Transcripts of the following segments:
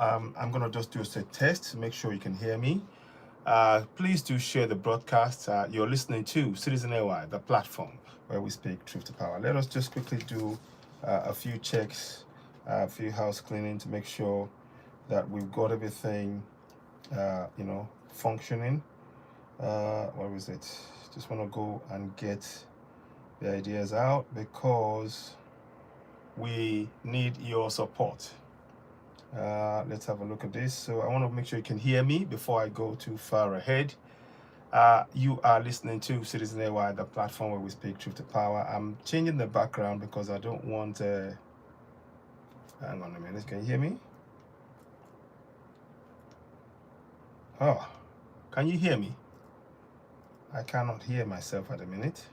I'm going to just do a test to make sure you can hear me. Please do share the broadcast. You're listening to Citizen AY, the platform where we speak truth to power. Let us just quickly do a few checks, a few house cleaning to make sure that we've got everything, functioning. Where is it? Just want to go and get the ideas out because we need your support. Let's have a look at this. So I want to make sure you can hear me before I go too far ahead. You are listening to Citizen AY, the platform where we speak truth to power. I'm changing the background because I don't want hang on a minute. Can you hear me? Oh, can you hear me? I cannot hear myself at the minute.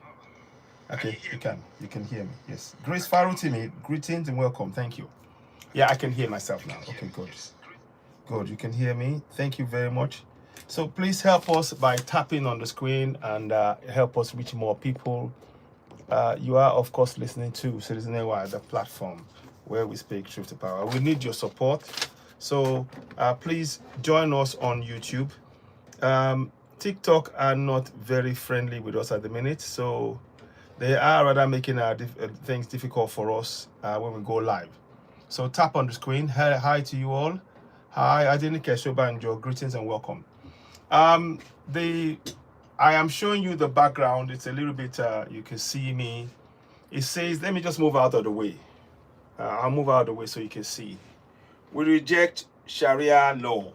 Okay, you can hear me. Yes. Grace Farutimi, greetings and welcome. Thank you. Yeah, I can hear myself now. Okay, good. You can hear me. Thank you very much. So please help us by tapping on the screen and help us reach more people. You are, of course, listening to Citizen AY, the platform where we speak truth to power. We need your support. So please join us on YouTube. TikTok are not very friendly with us at the minute, so they are rather making things difficult for us when we go live. So tap on the screen. Hi to you all. Hi, Adenike Shobanjo. Greetings and welcome. I am showing you the background. It's a little bit, you can see me. It says, let me just move out of the way. I'll move out of the way so you can see. We reject Sharia law.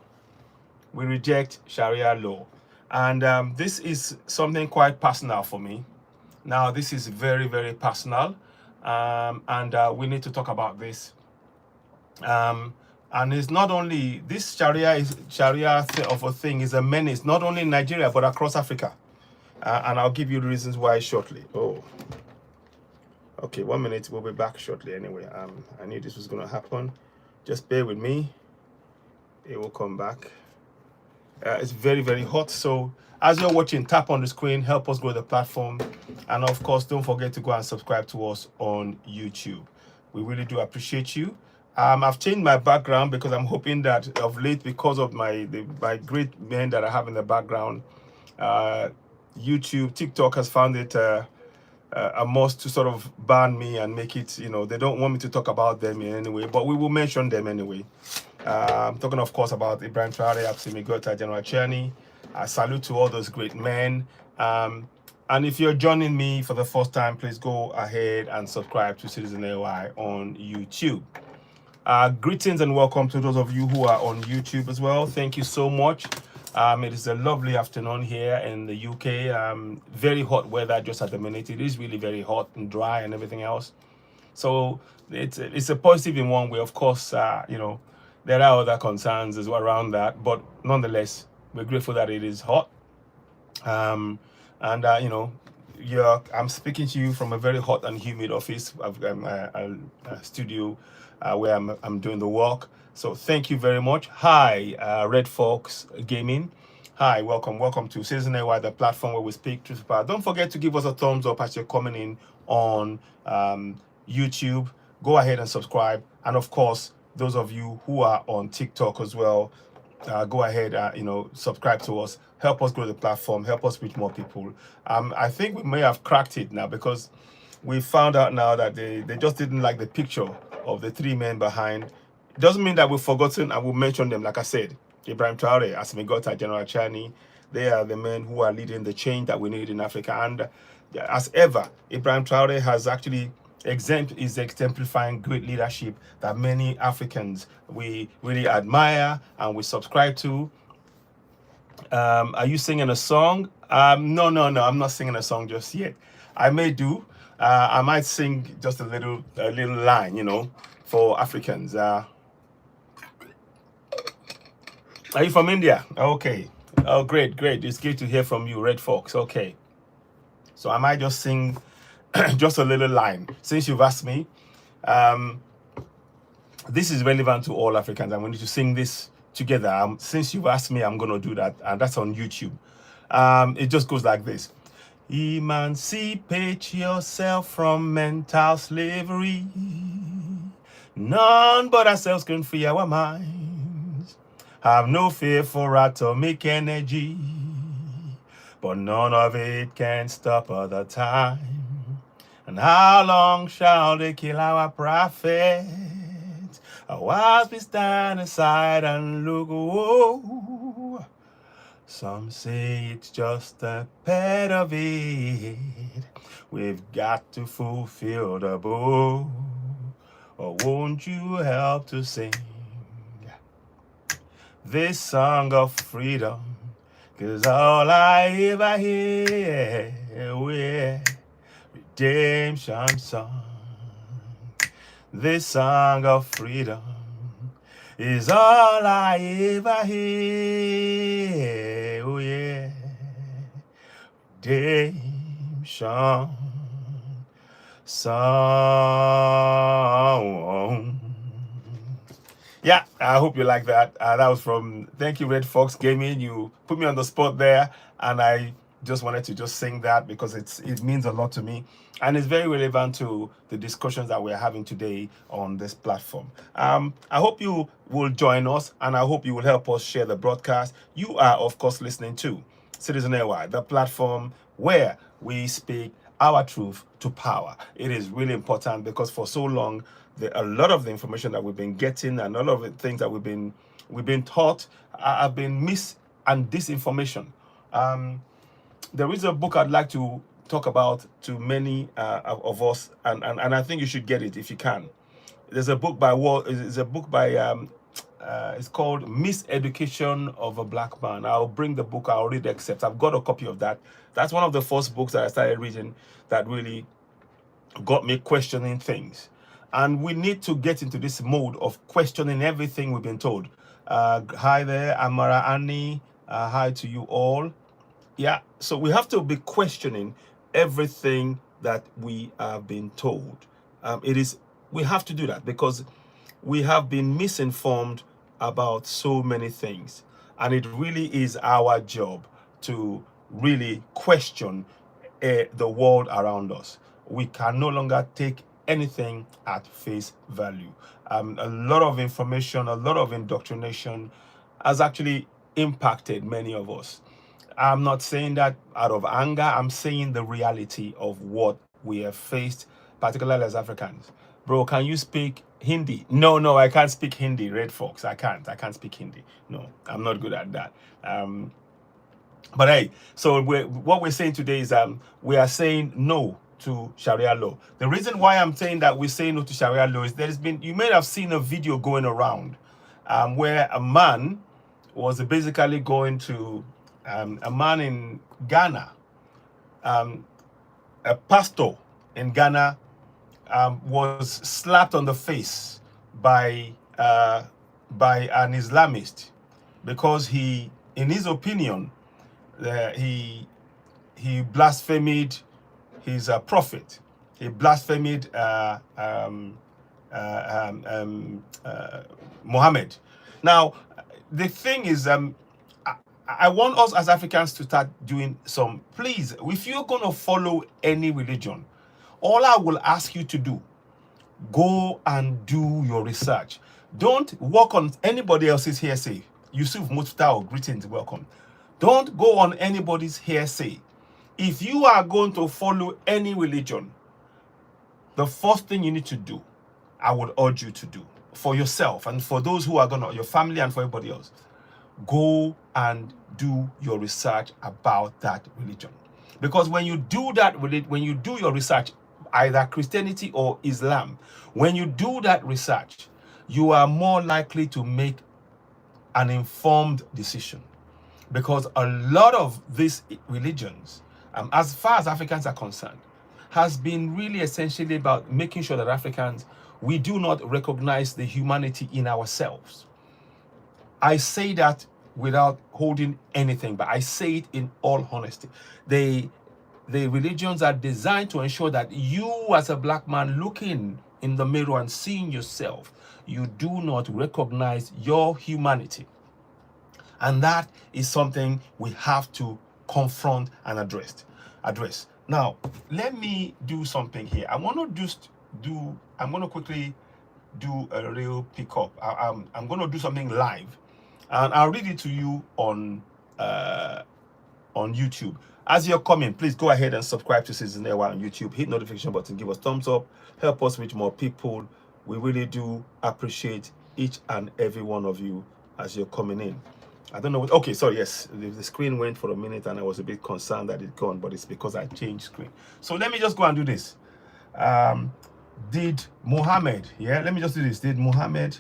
We reject Sharia law. And this is something quite personal for me. Now, this is very, very personal. And we need to talk about this. And it's not only, this Sharia of a thing is a menace, not only in Nigeria, but across Africa. And I'll give you the reasons why shortly. Oh, okay, 1 minute, we'll be back shortly anyway. I knew this was gonna happen. Just bear with me. It will come back. It's very, very hot. So as you're watching, tap on the screen, help us grow the platform. And of course, don't forget to go and subscribe to us on YouTube. We really do appreciate you. I've changed my background because I'm hoping that of late, because of my great men that I have in the background, YouTube, TikTok has found it a must to sort of ban me and make it, they don't want me to talk about them in any way, but we will mention them anyway. I'm talking, of course, about Ibrahim Traore, Absimi Gota, General Chani. I salute to all those great men. And if you're joining me for the first time, please go ahead and subscribe to Citizen AY on YouTube. Greetings and welcome to those of you who are on YouTube as well. Thank you so much. It is a lovely afternoon here in the UK. Very hot weather just at the minute. It is really very hot and dry and everything else. So it's a positive in one way. Of course, there are other concerns as well around that, but nonetheless, we're grateful that it is hot. I'm speaking to you from a very hot and humid office, a studio where I'm doing the work. So thank you very much. Hi, Red Fox Gaming. Hi, welcome to Citizen AY, the platform where we speak truth to power. Don't forget to give us a thumbs up as you're coming in on YouTube. Go ahead and subscribe, and of course, those of you who are on TikTok as well, go ahead, subscribe to us, help us grow the platform, help us reach more people. I think we may have cracked it now because we found out now that they just didn't like the picture of the three men behind. It doesn't mean that we've forgotten, and we'll mention them. Like I said, Ibrahim Traore, Asimi Gota, General Chani, they are the men who are leading the change that we need in Africa. And as ever, Ibrahim Traore has actually is exemplifying great leadership that many Africans we really admire and we subscribe to. Are you singing a song? No, I'm not singing a song just yet. I may do. I might sing just a little line, for Africans. Are you from India? Okay. Oh, great. It's good to hear from you, Red Fox. Okay. So I might just sing just a little line. Since you've asked me, this is relevant to all Africans. I'm going to sing this together. Since you've asked me, I'm going to do that. And that's on YouTube. It just goes like this. Emancipate yourself from mental slavery. None but ourselves can free our mind. Have no fear for atomic energy, but none of it can stop other time. And how long shall they kill our prophets? Whilst we stand aside and look, whoa. Some say it's just a part of it. We've got to fulfill the book. Or won't you help to sing this song of freedom? 'Cause all I ever hear, yeah, redemption song. This song of freedom is all I ever hear, oh yeah, redemption song. Yeah, I hope you like that. That was from, thank you, Red Fox Gaming. You put me on the spot there, and I just wanted to just sing that because it means a lot to me, and it's very relevant to the discussions that we're having today on this platform. I hope you will join us, and I hope you will help us share the broadcast. You are, of course, listening to Citizen AY, the platform where we speak our truth to power. It is really important because for so long, a lot of the information that we've been getting and all of the things that we've been taught have been mis and disinformation. There is a book I'd like to talk about to many of us, and I think you should get it if you can. There's a book by it's called Miseducation of a Black Man. I'll bring the book. I'll read the excerpts. I've got a copy of that. That's one of the first books that I started reading that really got me questioning things. And we need to get into this mode of questioning everything we've been told. Hi there, Amara Annie. Hi to you all. Yeah, so we have to be questioning everything that we have been told. We have to do that because we have been misinformed about so many things, and it really is our job to really question the world around us. We can no longer take anything at face value. A lot of information, a lot of indoctrination has actually impacted many of us. I'm not saying that out of anger. I'm saying the reality of what we have faced, particularly as Africans. Bro, can you speak Hindi? No, I can't speak Hindi, Red Fox. I can't speak Hindi. No, I'm not good at that. But hey, so what we're saying today is we are saying no to Sharia law. The reason why I'm saying that we're saying no to Sharia law is you may have seen a video going around where a man was basically going to a man in Ghana, a pastor in Ghana was slapped on the face by an Islamist because he, in his opinion, he blasphemed his prophet. He blasphemed Muhammad. Now, the thing is, I want us as Africans to start doing some, please, if you're going to follow any religion, all I will ask you to do, go and do your research. Don't work on anybody else's hearsay. Yusuf Muftao, greetings, welcome. Don't go on anybody's hearsay. If you are going to follow any religion, the first thing you need to do, I would urge you to do for yourself and for those who are going to, your family and for everybody else, go and do your research about that religion. Because when you do that, when you do your research, either Christianity or Islam, when you do that research, you are more likely to make an informed decision. Because a lot of these religions, as far as Africans are concerned, has been really essentially about making sure that Africans, we do not recognize the humanity in ourselves. I say that without holding anything, but I say it in all honesty. The religions are designed to ensure that you as a black man looking in the mirror and seeing yourself, you do not recognize your humanity. And that is something we have to confront and address. Now, let me do something here. I'm going to quickly do a real pickup. I'm going to do something live. And I'll read it to you on YouTube. As you're coming, please go ahead and subscribe to Citizen Ewa on YouTube. Hit notification button, give us thumbs up, help us reach more people. We really do appreciate each and every one of you as you're coming in. I don't know what, okay, sorry, yes, the screen went for a minute and I was a bit concerned that it gone, but it's because I changed screen. So let me just go and do this. Did Muhammad, yeah, let me just do this. Did Muhammad,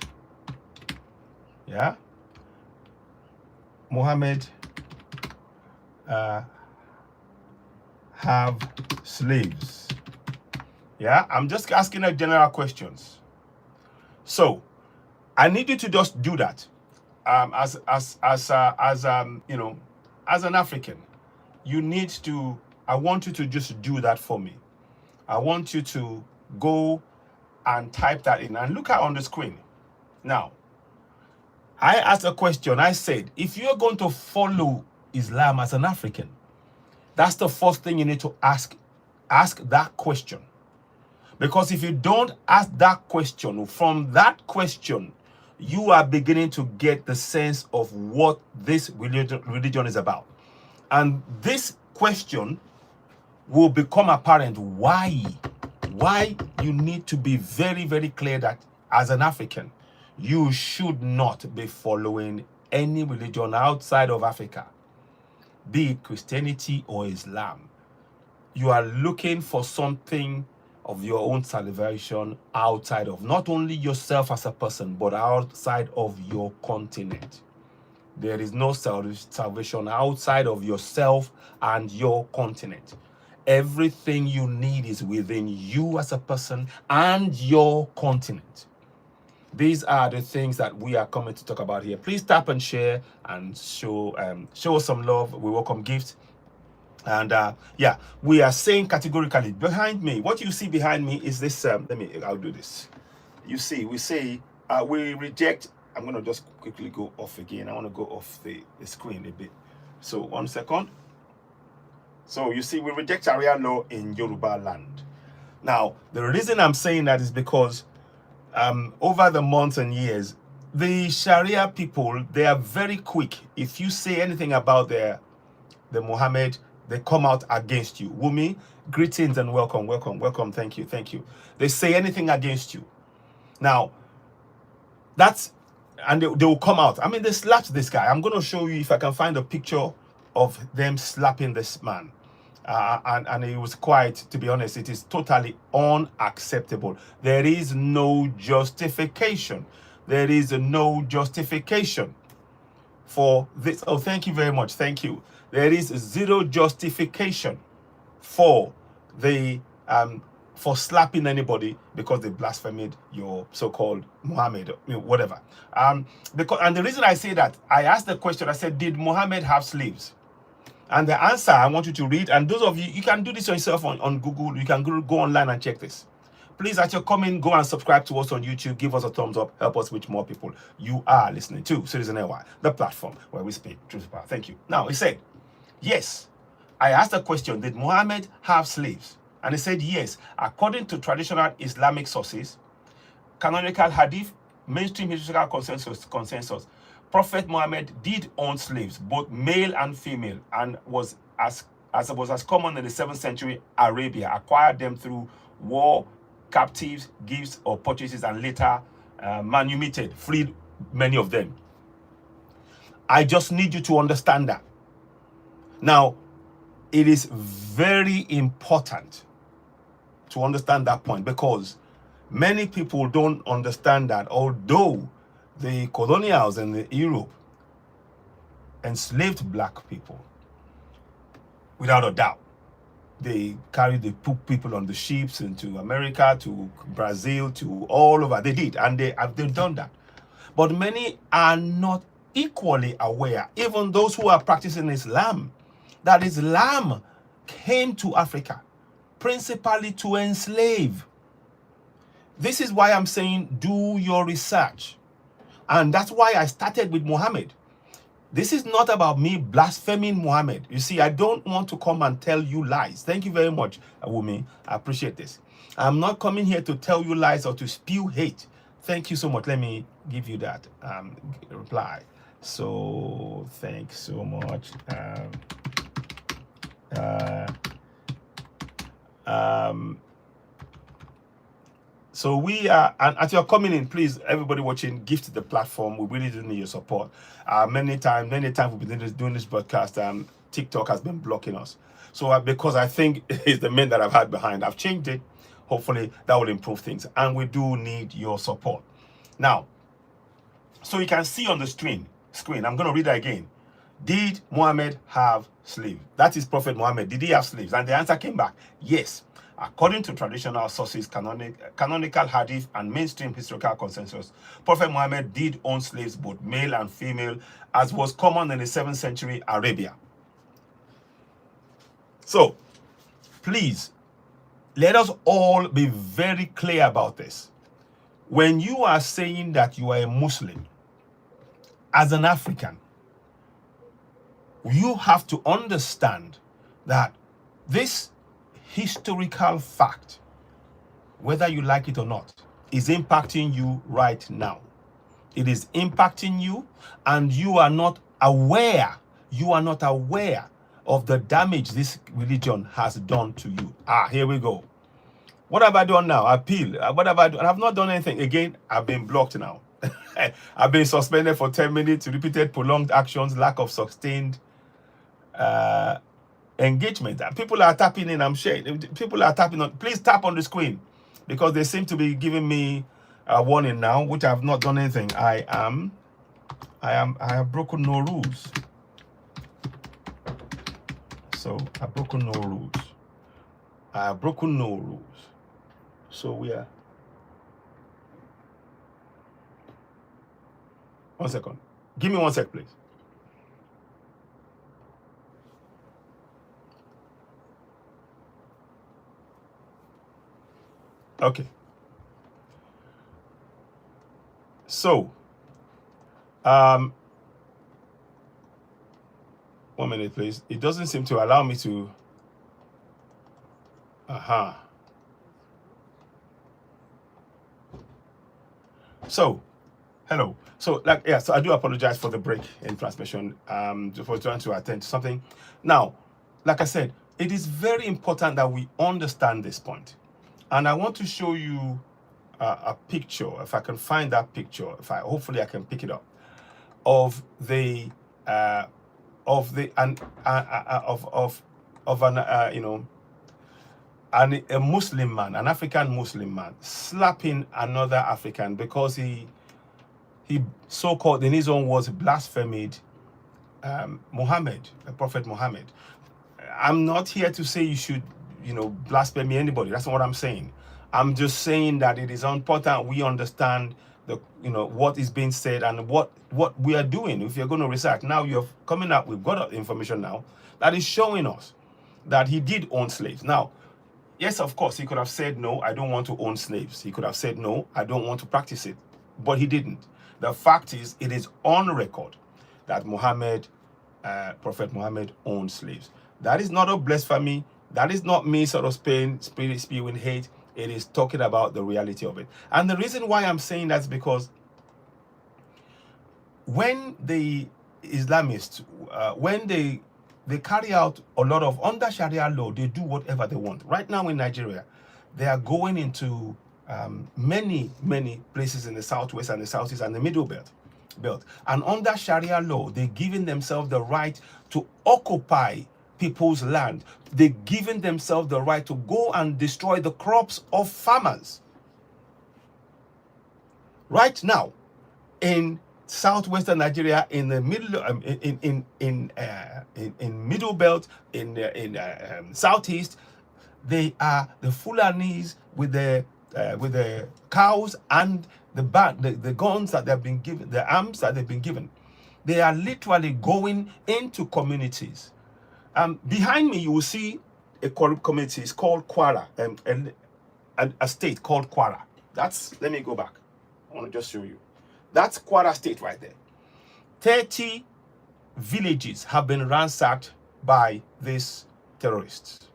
yeah, Muhammad have slaves? Yeah, I'm just asking a general questions. So I need you to just do that. As you know, as an African, you need to. I want you to just do that for me. I want you to go and type that in and look at on the screen. Now, I asked a question. I said, if you're going to follow Islam as an African, that's the first thing you need to ask. Ask that question. Because if you don't ask that question, from that question, you are beginning to get the sense of what this religion is about. And this question will become apparent why you need to be very, very clear that as an African, you should not be following any religion outside of Africa, be it Christianity or Islam. You are looking for something of your own salvation outside of not only yourself as a person, but outside of your continent. There is no salvation outside of yourself and your continent. Everything you need is within you as a person and your continent. These are the things that we are coming to talk about here. Please tap and share and show us some love. We welcome gifts. And yeah, we are saying categorically behind me, what you see behind me is this. I'll do this. You see, we say we reject. I'm going to just quickly go off again. I want to go off the screen a bit. So 1 second. So you see, we reject Sharia law in Yoruba land. Now, the reason I'm saying that is because over the months and years, the Sharia people, they are very quick. If you say anything about the Muhammad, they come out against you. Wumi, greetings and welcome, welcome, welcome. Thank you, thank you. They say anything against you. Now, and they will come out. I mean, they slapped this guy. I'm going to show you if I can find a picture of them slapping this man. And it was quite, to be honest, it is totally unacceptable. There is no justification. There is no justification for this. Oh, thank you very much. Thank you. There is zero justification for the for slapping anybody because they blasphemed your so-called Muhammad, whatever. And the reason I say that, I asked the question. I said, did Muhammad have slaves? And the answer I want you to read, and those of you, you can do this yourself on Google. You can go online and check this. Please, as you're coming, go and subscribe to us on YouTube. Give us a thumbs up. Help us reach more people. You are listening to Citizen AY, the platform where we speak truth to power. Thank you. Now, he said, yes. I asked the question, did Muhammad have slaves? And he said, yes. According to traditional Islamic sources, canonical hadith, mainstream historical consensus, Prophet Muhammad did own slaves, both male and female, and was as common in the 7th century Arabia, acquired them through war, captives, gifts, or purchases, and later manumitted, freed many of them. I just need you to understand that. Now, it is very important to understand that point, because many people don't understand that although the colonials in Europe enslaved black people, without a doubt, they carried the people on the ships into America, to Brazil, to all over. They did, and they've done that. But many are not equally aware, even those who are practicing Islam, that Islam came to Africa principally to enslave. This is why I'm saying do your research. And that's why I started with Muhammad. This is not about me blaspheming Muhammad. You see, I don't want to come and tell you lies. Thank you very much, Wumi. I appreciate this. I'm not coming here to tell you lies or to spew hate. Thank you so much. Let me give you that reply. So thanks so much. So we are, and as you're coming in, please, everybody watching, gift the platform. We really do need your support. Many times we've been doing this broadcast. TikTok has been blocking us. So because I think it's the men that I've had behind, I've changed it. Hopefully that will improve things. And we do need your support. Now, so you can see on the screen, I'm going to read that again. Did Muhammad have slaves? That is Prophet Muhammad. Did he have slaves? And the answer came back, yes. According to traditional sources, canonical hadith, and mainstream historical consensus, Prophet Muhammad did own slaves, both male and female, as was common in the 7th century Arabia. So, please, let us all be very clear about this. When you are saying that you are a Muslim, as an African, you have to understand that this historical fact, whether you like it or not, is impacting you right now. It is impacting you, and you are not aware. You are not aware of the damage this religion has done to you. Here we go. What have I done now? Appeal. What have I done? I have not done anything. Again, I've been blocked now. I've been suspended for 10 minutes, repeated prolonged actions, lack of sustained engagement. People are tapping in. I'm sure people are tapping on. Please tap on the screen, because they seem to be giving me a warning now, which I have not done anything. I have broken no rules. So I've broken no rules. I have broken no rules. So we are. One second. Give me 1 sec, please. Okay. So, 1 minute, please. It doesn't seem to allow me to. So, hello. So, so I do apologize for the break in transmission. For trying to attend to something. Now, like I said, it is very important that we understand this point, and I want to show you a picture. If I can find that picture, hopefully I can pick it up, of an a Muslim man, an African Muslim man, slapping another African because he so-called, in his own words, blasphemed Muhammad, the Prophet Muhammad. I'm not here to say you should, blaspheme anybody. That's not what I'm saying. I'm just saying that it is important we understand what is being said and what we are doing. If you're going to research now, you're coming up. We've got information now that is showing us that he did own slaves. Now, yes, of course, he could have said, no, I don't want to own slaves. He could have said, no, I don't want to practice it. But he didn't. The fact is, it is on record that Prophet Muhammad owned slaves. That is not a blasphemy. That is not me sort of spewing hate. It is talking about the reality of it. And the reason why I'm saying that is because when the Islamists, when they carry out a lot of, under Sharia law, they do whatever they want. Right now in Nigeria, they are going into many places in the southwest and the southeast and the middle belt. And under Sharia law, they're giving themselves the right to occupy people's land. They're giving themselves the right to go and destroy the crops of farmers. Right now, in southwestern Nigeria, in the middle, in middle belt, in southeast, they are the Fulanis with the cows and the guns that they've been given, the arms that they've been given. They are literally going into communities. Behind me, you will see a community. It's called Kwara, a state called Kwara. Let me go back. I want to just show you. That's Kwara State right there. 30 villages have been ransacked by these terrorists,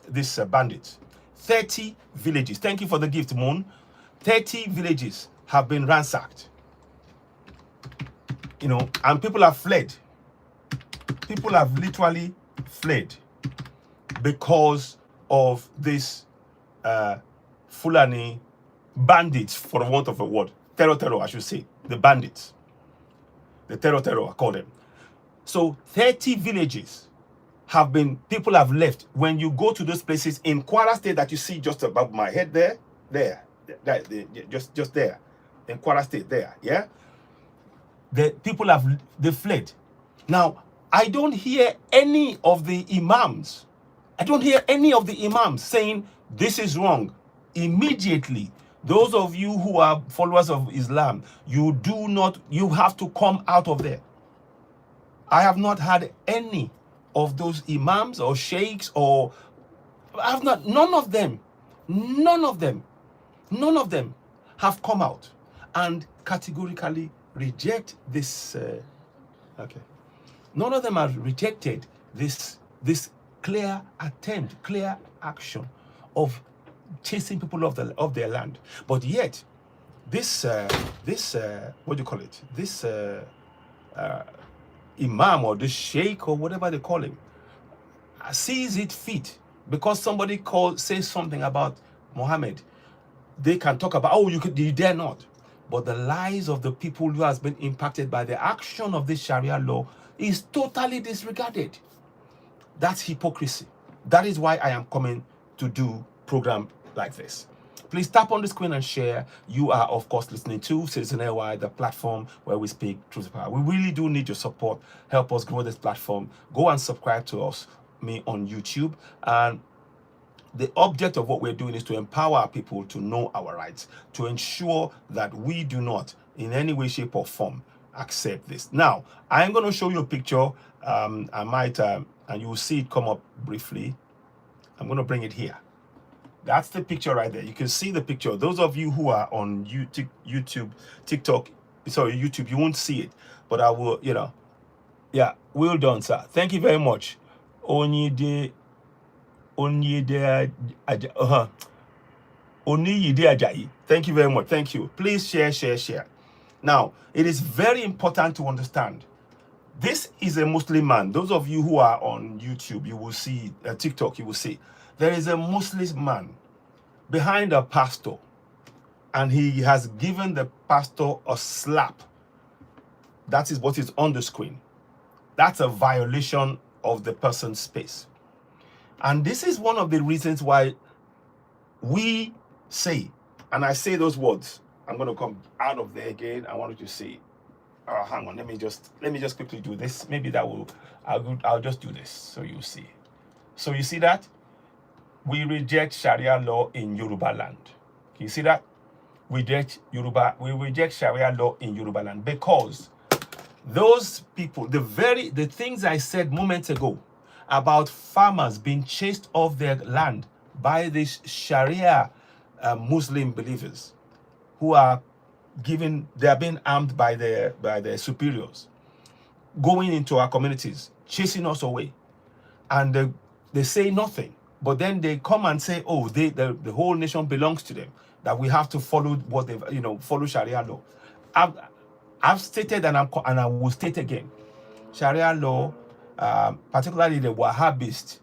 these bandits. 30 villages. Thank you for the gift, Moon. 30 villages have been ransacked. you know, and people have fled. People have literally fled because of this Fulani bandits, for the want of a word. Terror, I should say. The bandits. The terror, I call them. So 30 villages people have left. When you go to those places in Kwara State that you see just above my head there, just there, in Kwara State there, yeah? The people they fled. Now, I don't hear any of the imams. I don't hear any of the imams saying this is wrong. Immediately, those of you who are followers of Islam, you have to come out of there. I have not had any of those imams or sheikhs or none of them have come out and categorically reject this. None of them have rejected this clear attempt, clear action of chasing people of their land. But yet, this what do you call it? This imam or the sheikh or whatever they call him sees it fit because somebody says something about Muhammad. They can talk about, oh, you dare not. But the lives of the people who has been impacted by the action of this Sharia law is totally disregarded. That's hypocrisy. That is why I am coming to do program like this. Please tap on the screen and share. You are, of course, listening to Citizen AY, the platform where we speak truth to power. We really do need your support. Help us grow this platform. Go and subscribe to me on YouTube. And the object of what we're doing is to empower people to know our rights, to ensure that we do not, in any way, shape, or form, accept this. Now, I'm going to show you a picture. I might, and you will see it come up briefly. I'm going to bring it here. That's the picture right there. You can see the picture. Those of you who are on YouTube, TikTok, sorry, YouTube, you won't see it. But I will, you know. Yeah, well done, sir. Thank you very much. Onyide Ajayi. Thank you very much. Thank you. Please share. Now, it is very important to understand. This is a Muslim man. Those of you who are on YouTube, you will see, TikTok, you will see. There is a Muslim man behind a pastor, and he has given the pastor a slap. That is what is on the screen. That's a violation of the person's space. And this is one of the reasons why we say, and I say those words, I'm going to come out of there again. I want you to see. Hang on, let me just quickly do this. Maybe that will, I'll just do this so you see. So you see that? We reject Sharia law in Yoruba land. Can you see that? We reject Sharia law in Yoruba land because those people, the things I said moments ago about farmers being chased off their land by these Sharia Muslim believers who are they are being armed by their superiors, going into our communities, chasing us away, and they say nothing. But then they come and say, oh, the whole nation belongs to them, that we have to follow what they, follow Sharia law. I've stated and I will state again, Sharia law, particularly the Wahhabism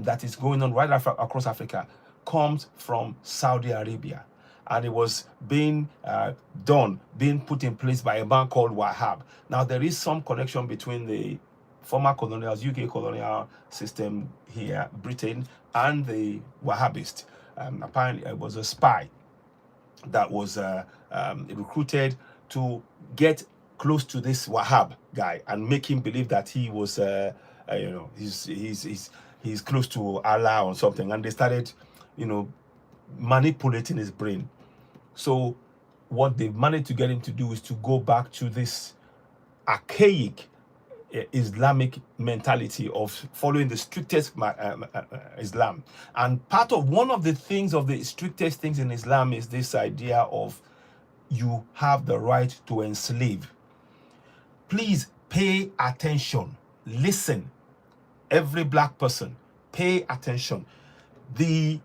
that is going on right across Africa, comes from Saudi Arabia. And it was being put in place by a man called Wahhab. Now, there is some connection between the former colonials, UK colonial system here, Britain, and the Wahhabist. Apparently, it was a spy that was recruited to get close to this Wahhab guy and make him believe that he was, he's close to Allah or something. And they started, manipulating his brain. So what they managed to get him to do is to go back to this archaic Islamic mentality of following the strictest Islam. And one of the strictest things in Islam is this idea of you have the right to enslave. Please pay attention. Listen. Every black person, pay attention. The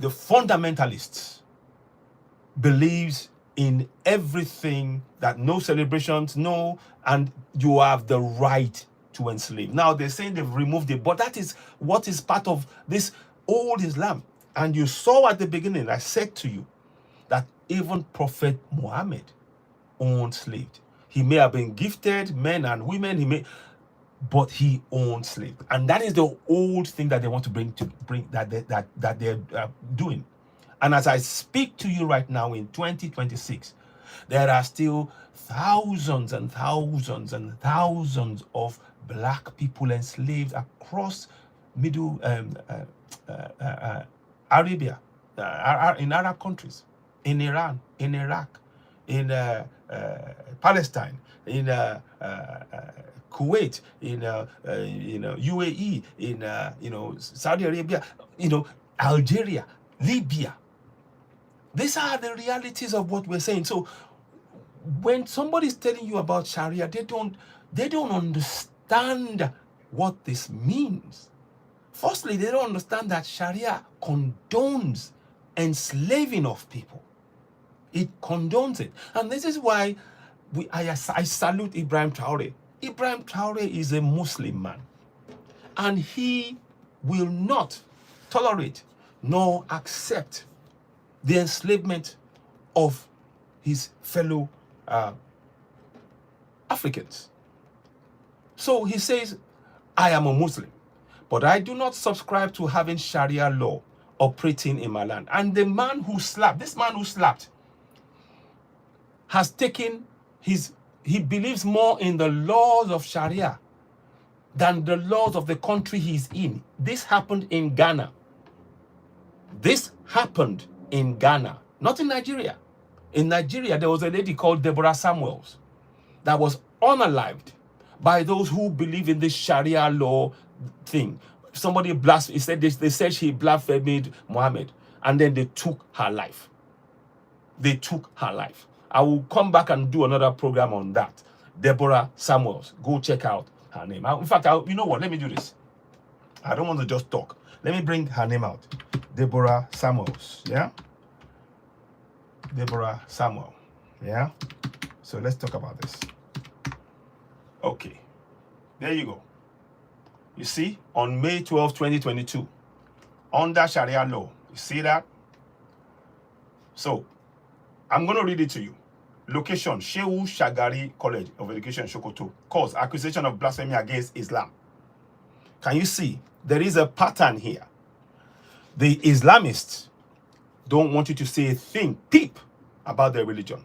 fundamentalists believes in everything, that no celebrations, no, and you have the right to enslave. Now they're saying they've removed it, but that is what is part of this old Islam. And you saw at the beginning, I said to you, that even Prophet Muhammad owned slaves. He may have been gifted, men and women, but he owned slaves. And that is the old thing that they want to bring that they're doing. And as I speak to you right now in 2026, there are still thousands and thousands and thousands of black people enslaved across middle Arabia, in Arab countries, in Iran, in Iraq, in Palestine, in Kuwait, in UAE, in Saudi Arabia, Algeria, Libya. These are the realities of what we're saying. So when somebody's telling you about Sharia, they don't understand what this means. Firstly, they don't understand that Sharia condones enslaving of people. It condones it. And this is why I salute Ibrahim Traore. Ibrahim Traore is a Muslim man. And he will not tolerate nor accept the enslavement of his fellow Africans. So he says, I am a Muslim, but I do not subscribe to having Sharia law operating in my land. And this man who slapped, has taken he believes more in the laws of Sharia than the laws of the country he's in. This happened in Ghana. This happened in Ghana, not in Nigeria. In Nigeria, there was a lady called Deborah Samuels that was unalived by those who believe in this Sharia law thing. Somebody blasphemed. They said she blasphemed Muhammad, and then they took her life. They took her life. I will come back and do another program on that. Deborah Samuels. Go check out her name. In fact, you know what? Let me do this. I don't want to just talk. Let me bring her name out. Deborah Samuels. Yeah? Deborah Samuel. Yeah? So let's talk about this. Okay. There you go. You see, on May 12, 2022, under Sharia law. You see that? So, I'm going to read it to you. Location, Shehu Shagari College of Education, Sokoto. Cause, accusation of blasphemy against Islam. Can you see? There is a pattern here. The Islamists don't want you to say a thing, peep, about their religion.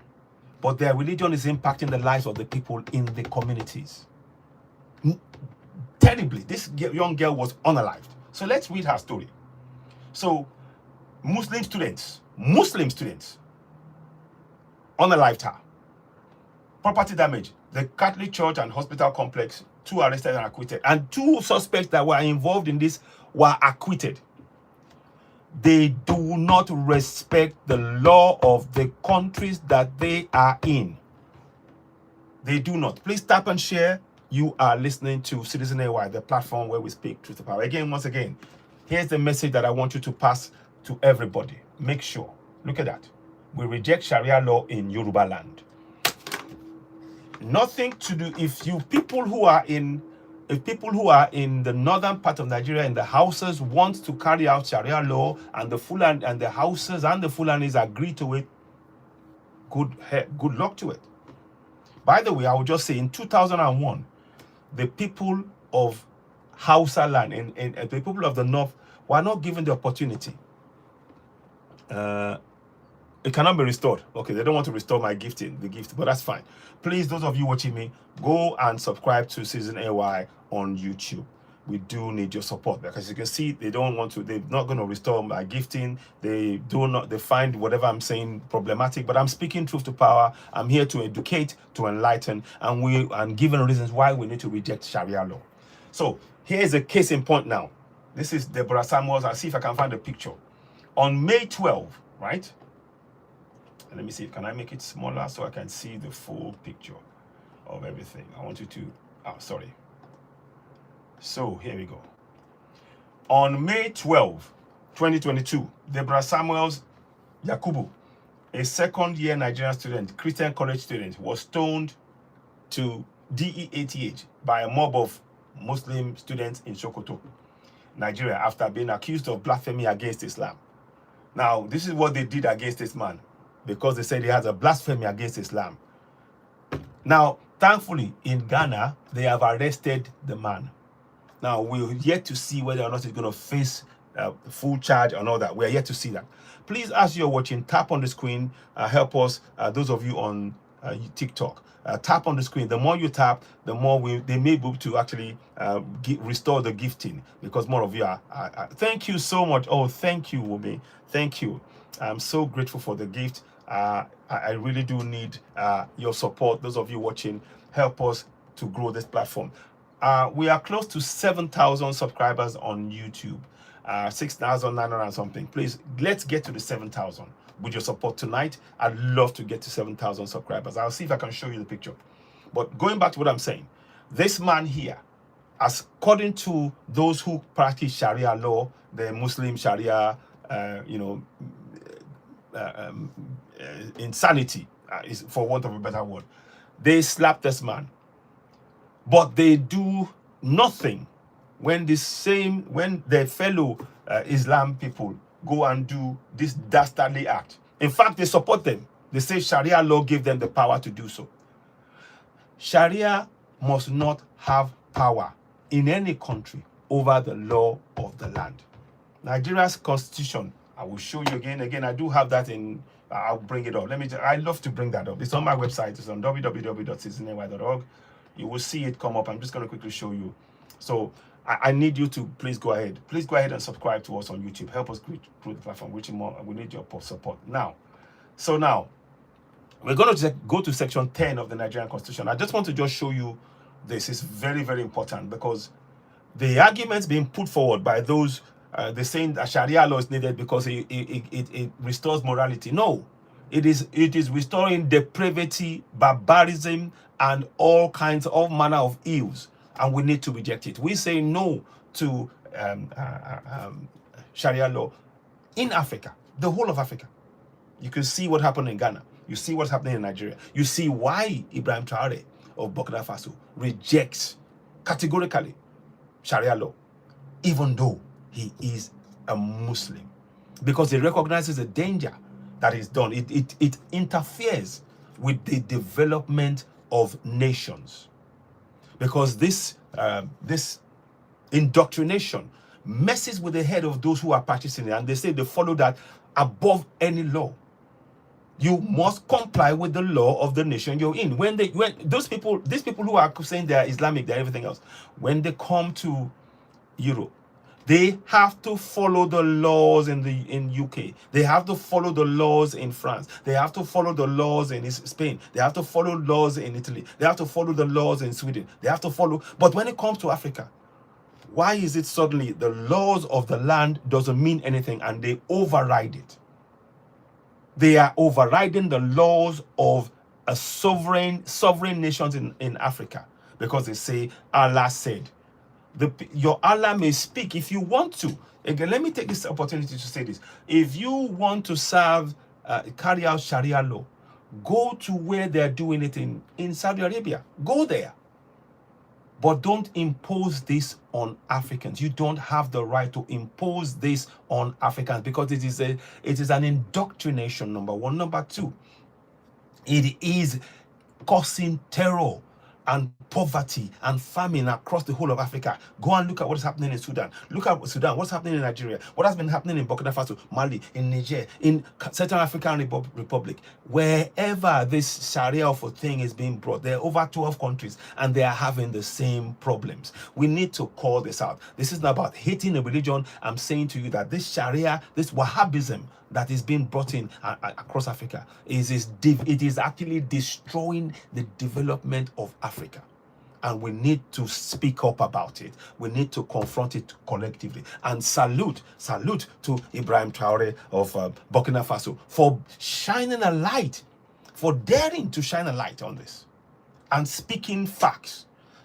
But their religion is impacting the lives of the people in the communities. Terribly. This young girl was unalived. So let's read her story. So, Muslim students, unalived her. Property damage. The Catholic Church and Hospital Complex, 2 arrested and acquitted. And 2 suspects that were involved in this were acquitted. They do not respect the law of the countries that they are in. They do not. Please tap and share. You are listening to Citizen AY, the platform where we speak truth to power. Once again, here's the message that I want you to pass to everybody. Make sure. Look at that. We reject Sharia law in Yoruba land. Nothing to do if people who are in the northern part of Nigeria, in the Hausas, want to carry out Sharia law, and the Fulani and the Hausas and the Fulanis agree to it, good luck to it. By the way, I will just say, in 2001, the people of Hausa land and the people of the north were not given the opportunity. It cannot be restored. Okay, they don't want to restore the gift, but that's fine. Please, those of you watching me, go and subscribe to Citizen AY on YouTube. We do need your support, because you can see they're not going to restore my gifting. They find whatever I'm saying problematic, but I'm speaking truth to power. I'm here to educate, to enlighten, and giving reasons why we need to reject Sharia law. So here's a case in point now. This is Deborah Samuels. I'll see if I can find a picture. On May 12, right? Let me see. Can I make it smaller so I can see the full picture of everything? I want you to... Oh, sorry. So, here we go. On May 12, 2022, Deborah Samuels Yakubu a second-year Nigerian student, Christian college student, was stoned to DEATH by a mob of Muslim students in Sokoto, Nigeria, after being accused of blasphemy against Islam. Now, this is what they did against this man, because they said he has a blasphemy against Islam. Now, thankfully, in Ghana, they have arrested the man. Now, we're yet to see whether or not he's going to face full charge and all that. We're yet to see that. Please, as you're watching, tap on the screen. Help us, those of you on TikTok. Tap on the screen. The more you tap, the more they may be able to actually restore the gifting, because more of you are. Thank you so much. Oh, thank you, Wumi. Thank you. I'm so grateful for the gift. I really do need your support. Those of you watching, help us to grow this platform. We are close to 7,000 subscribers on YouTube, 6,900 and something. Please, let's get to the 7,000 with your support tonight. I'd love to get to 7,000 subscribers. I'll see if I can show you the picture. But going back to what I'm saying, this man here, according to those who practice Sharia law, the Muslim Sharia, insanity, is for want of a better word, they slapped this man. But they do nothing when their fellow Islam people go and do this dastardly act. In fact, they support them. They say Sharia law gave them the power to do so. Sharia must not have power in any country over the law of the land. Nigeria's constitution, I will show you again. I do have that in, I'll bring it up. I love to bring that up. It's on my website. It's on www.citizenay.org. You will see it come up. I'm just going to quickly show you. So I need you to please go ahead. Please go ahead and subscribe to us on YouTube. Help us grow the platform, reaching more. We need your support. Now, we're going to go to section 10 of the Nigerian Constitution. I just want to just show you this. It's very, very important, because the arguments being put forward by those, they're saying that Sharia law is needed because it restores morality. No, it is restoring depravity, barbarism, and all manner of ills, and we need to reject it. We say no to Sharia law in Africa, the whole of Africa. You can see what happened in Ghana. You see what's happening in Nigeria. You see why Ibrahim Traore of Burkina Faso rejects categorically Sharia law, even though he is a Muslim, because he recognizes the danger that is done. It interferes with the development of nations, because this indoctrination messes with the head of those who are practicing it, and they say they follow that above any law. You must comply with the law of the nation you're in. These people who are saying they are Islamic, they're everything else, when they come to Europe, they have to follow the laws in UK. They have to follow the laws in France. They have to follow the laws in Spain. They have to follow laws in Italy. They have to follow the laws in Sweden. They have to follow. But when it comes to Africa, why is it suddenly the laws of the land doesn't mean anything and they override it? They are overriding the laws of a sovereign nations in Africa, because they say Allah said. Your Allah may speak if you want to. Again, let me take this opportunity to say this. If you want to carry out Sharia law, go to where they're doing it in Saudi Arabia. Go there. But don't impose this on Africans. You don't have the right to impose this on Africans, because it is an indoctrination, number one. Number two, it is causing terror and poverty and famine across the whole of Africa. Go and look at what is happening in Sudan. Look at Sudan, what's happening in Nigeria, what has been happening in Burkina Faso, Mali, in Niger, in Central African Republic. Wherever this Sharia of a thing is being brought, there are over 12 countries and they are having the same problems. We need to call this out. This is not about hating a religion. I'm saying to you that this Sharia, this Wahhabism that is being brought in across Africa, it is actually destroying the development of Africa. And we need to speak up about it. We need to confront it collectively. And salute to Ibrahim Traore of Burkina Faso for shining a light, for daring to shine a light on this and speaking facts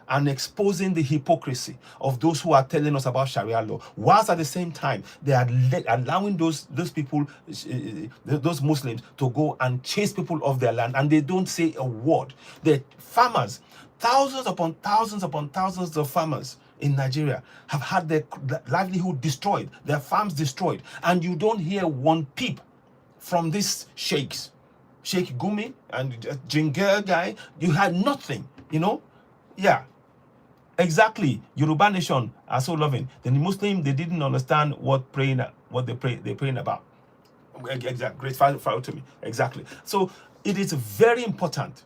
and exposing the hypocrisy of those who are telling us about Sharia law, whilst at the same time they are allowing those people, those Muslims, to go and chase people off their land, and they don't say a word. The farmers, thousands upon thousands of farmers in Nigeria have had their livelihood destroyed, their farms destroyed, and you don't hear one peep from these sheikhs. Sheikh Gumi and Jinger guy, you had nothing, you know? Yeah, exactly. Yoruba nation are so loving. The Muslim, they didn't understand what they're praying about. Exactly. Great file to me. Exactly. So it is very important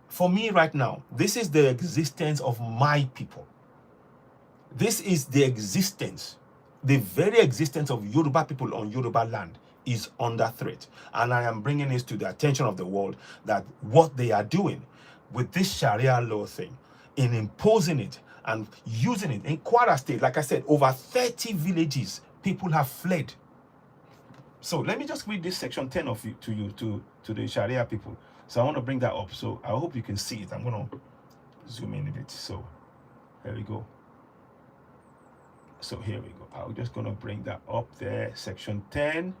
for me right now. This is the existence of my people. This is the existence, the very existence of Yoruba people on Yoruba land is under threat. And I am bringing this to the attention of the world that what they are doing with this Sharia law thing, in imposing it and using it in Kwara State, like I said, over 30 villages, people have fled. So let me just read this section 10 of it to the Sharia people. So I want to bring that up. So I hope you can see it. I'm going to zoom in a bit. So there we go. So here we go. I'm just going to bring that up there. Section 10.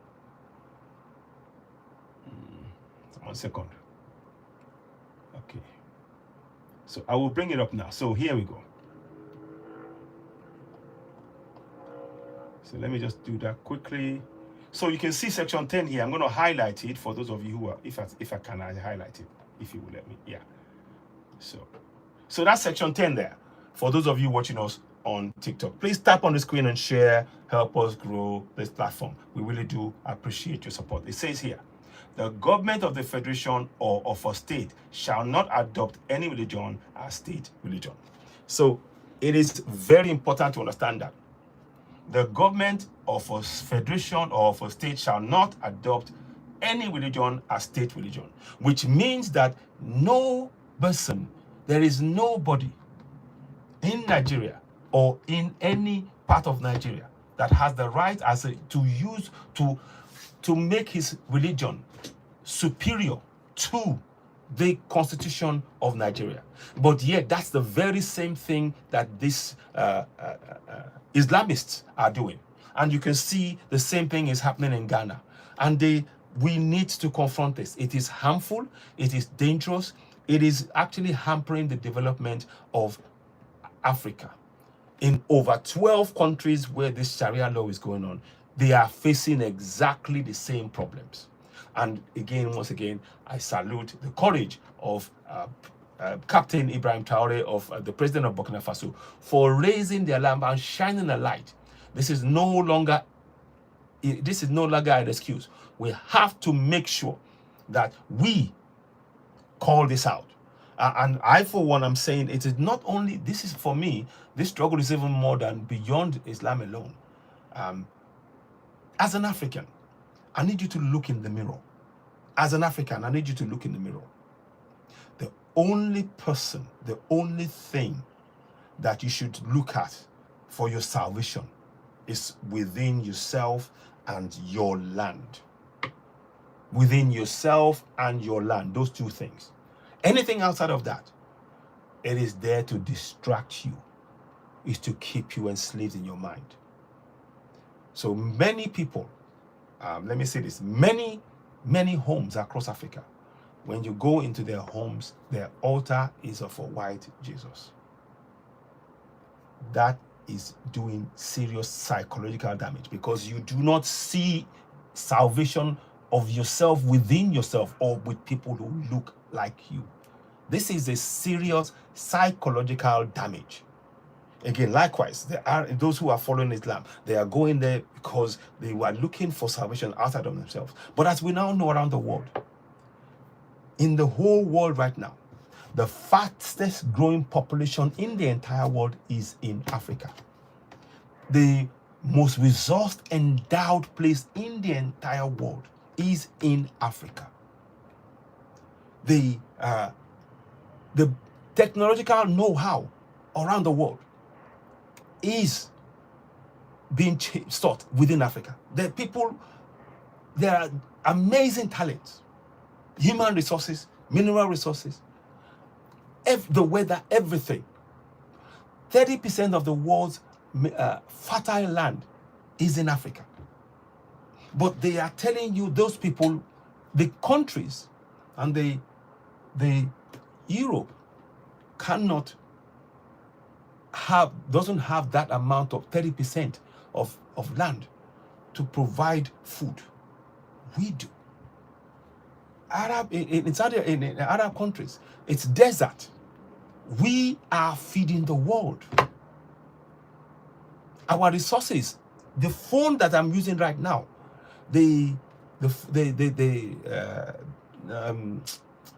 1 second. Okay. So I will bring it up now. So here we go. So let me just do that quickly. So you can see section 10 here. I'm going to highlight it for those of you who are, if I can, I highlight it, if you will let me. Yeah. So that's section 10 there. For those of you watching us on TikTok, please tap on the screen and share. Help us grow this platform. We really do appreciate your support. It says here, the government of the federation or of a state shall not adopt any religion as state religion. So it is very important to understand that the government of a federation or of a state shall not adopt any religion as state religion, which means that no person, there is nobody in Nigeria or in any part of Nigeria that has the right to make his religion superior to the Constitution of Nigeria. But yet that's the very same thing that these Islamists are doing. And you can see the same thing is happening in Ghana. And we need to confront this. It is harmful, it is dangerous, it is actually hampering the development of Africa. In over 12 countries where this Sharia law is going on, they are facing exactly the same problems. And again, once again, I salute the courage of Captain Ibrahim Traore, of the president of Burkina Faso, for raising the alarm and shining a light. This is no longer an excuse. We have to make sure that we call this out. And I, for one, I'm saying it is not only, this is for me, this struggle is even more than beyond Islam alone. As an African, I need you to look in the mirror. As an African, I need you to look in the mirror. The only person, the only thing that you should look at for your salvation is within yourself and your land. Within yourself and your land, those two things. Anything outside of that, it is there to distract you, is to keep you enslaved in your mind. So many people, let me say this, many homes across Africa, when you go into their homes, their altar is of a white Jesus. That is doing serious psychological damage because you do not see salvation of yourself within yourself or with people who look like you. This is a serious psychological damage. Again, likewise, there are those who are following Islam. They are going there because they were looking for salvation outside of themselves. But as we now know around the world, in the whole world right now, the fastest growing population in the entire world is in Africa. The most resource endowed place in the entire world is in Africa. The technological know-how around the world is being sought within Africa. There are amazing talents, human resources, mineral resources, the weather, everything. 30% of the world's fertile land is in Africa. But they are telling you, those people, the countries and the Europe doesn't have that amount of 30% of land to provide food. We do. In Arab countries, it's desert. We are feeding the world. Our resources, the phone that I'm using right now, the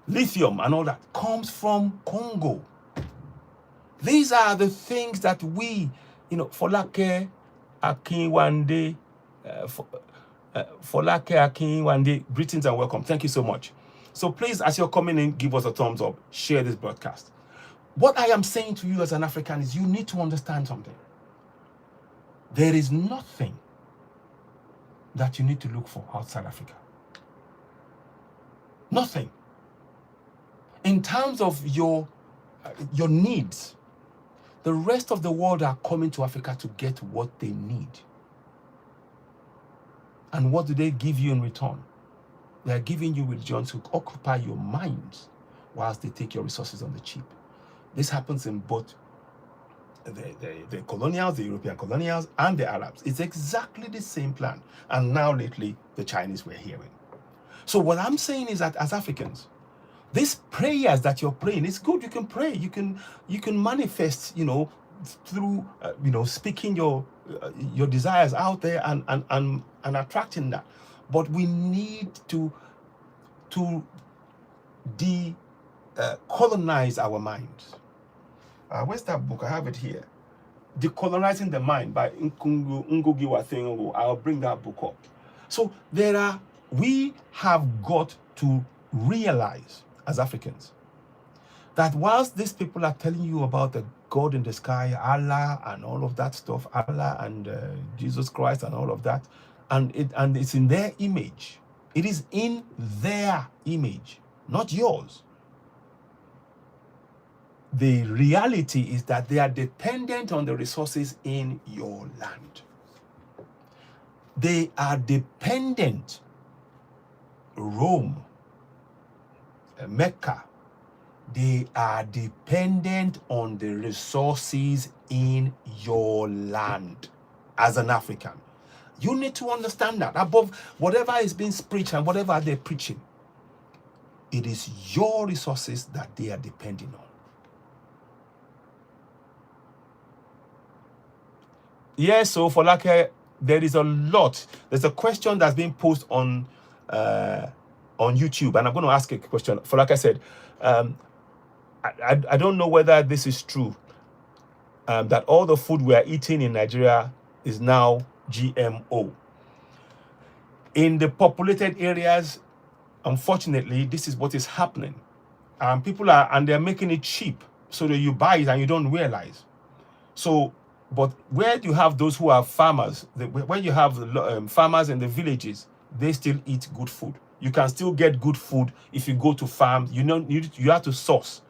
lithium and all that comes from Congo. These are the things that we, Folake Akinwande, Folake Akinwande, greetings and welcome. Thank you so much. So please, as you're coming in, give us a thumbs up, share this broadcast. What I am saying to you as an African is you need to understand something. There is nothing that you need to look for outside Africa. Nothing. In terms of your needs, the rest of the world are coming to Africa to get what they need. And what do they give you in return? They are giving you religion to occupy your minds whilst they take your resources on the cheap. This happens in both the colonials, the European colonials, and the Arabs. It's exactly the same plan. And now lately, the Chinese we're hearing. So what I'm saying is that as Africans, these prayers that you're praying, it's good. You can pray. You can manifest, through speaking your desires out there and attracting that. But we need to decolonize our minds. Where's that book? I have it here. Decolonizing the Mind by Ngugi wa Thiong'o. I'll bring that book up. So we have got to realize as Africans that whilst these people are telling you about the God in the sky, Allah and all of that stuff, Allah and Jesus Christ and all of that, and it's in their image. It is in their image, not yours. The reality is that they are dependent on the resources in your land. They are dependent. Rome, Mecca, they are dependent on the resources in your land as an African. You need to understand that above whatever is being preached and whatever they're preaching, it is your resources that they are depending on. Yes, so for like there is a lot. There's a question that's being posted on YouTube, and I'm going to ask a question. For like I said, I don't know whether this is true, that all the food we are eating in Nigeria is now GMO. In the populated areas, unfortunately, this is what is happening. They're making it cheap so that you buy it and you don't realize. So, but where you have those who are farmers, where you have farmers in the villages, they still eat good food. You can still get good food if you go to farms. You have to source.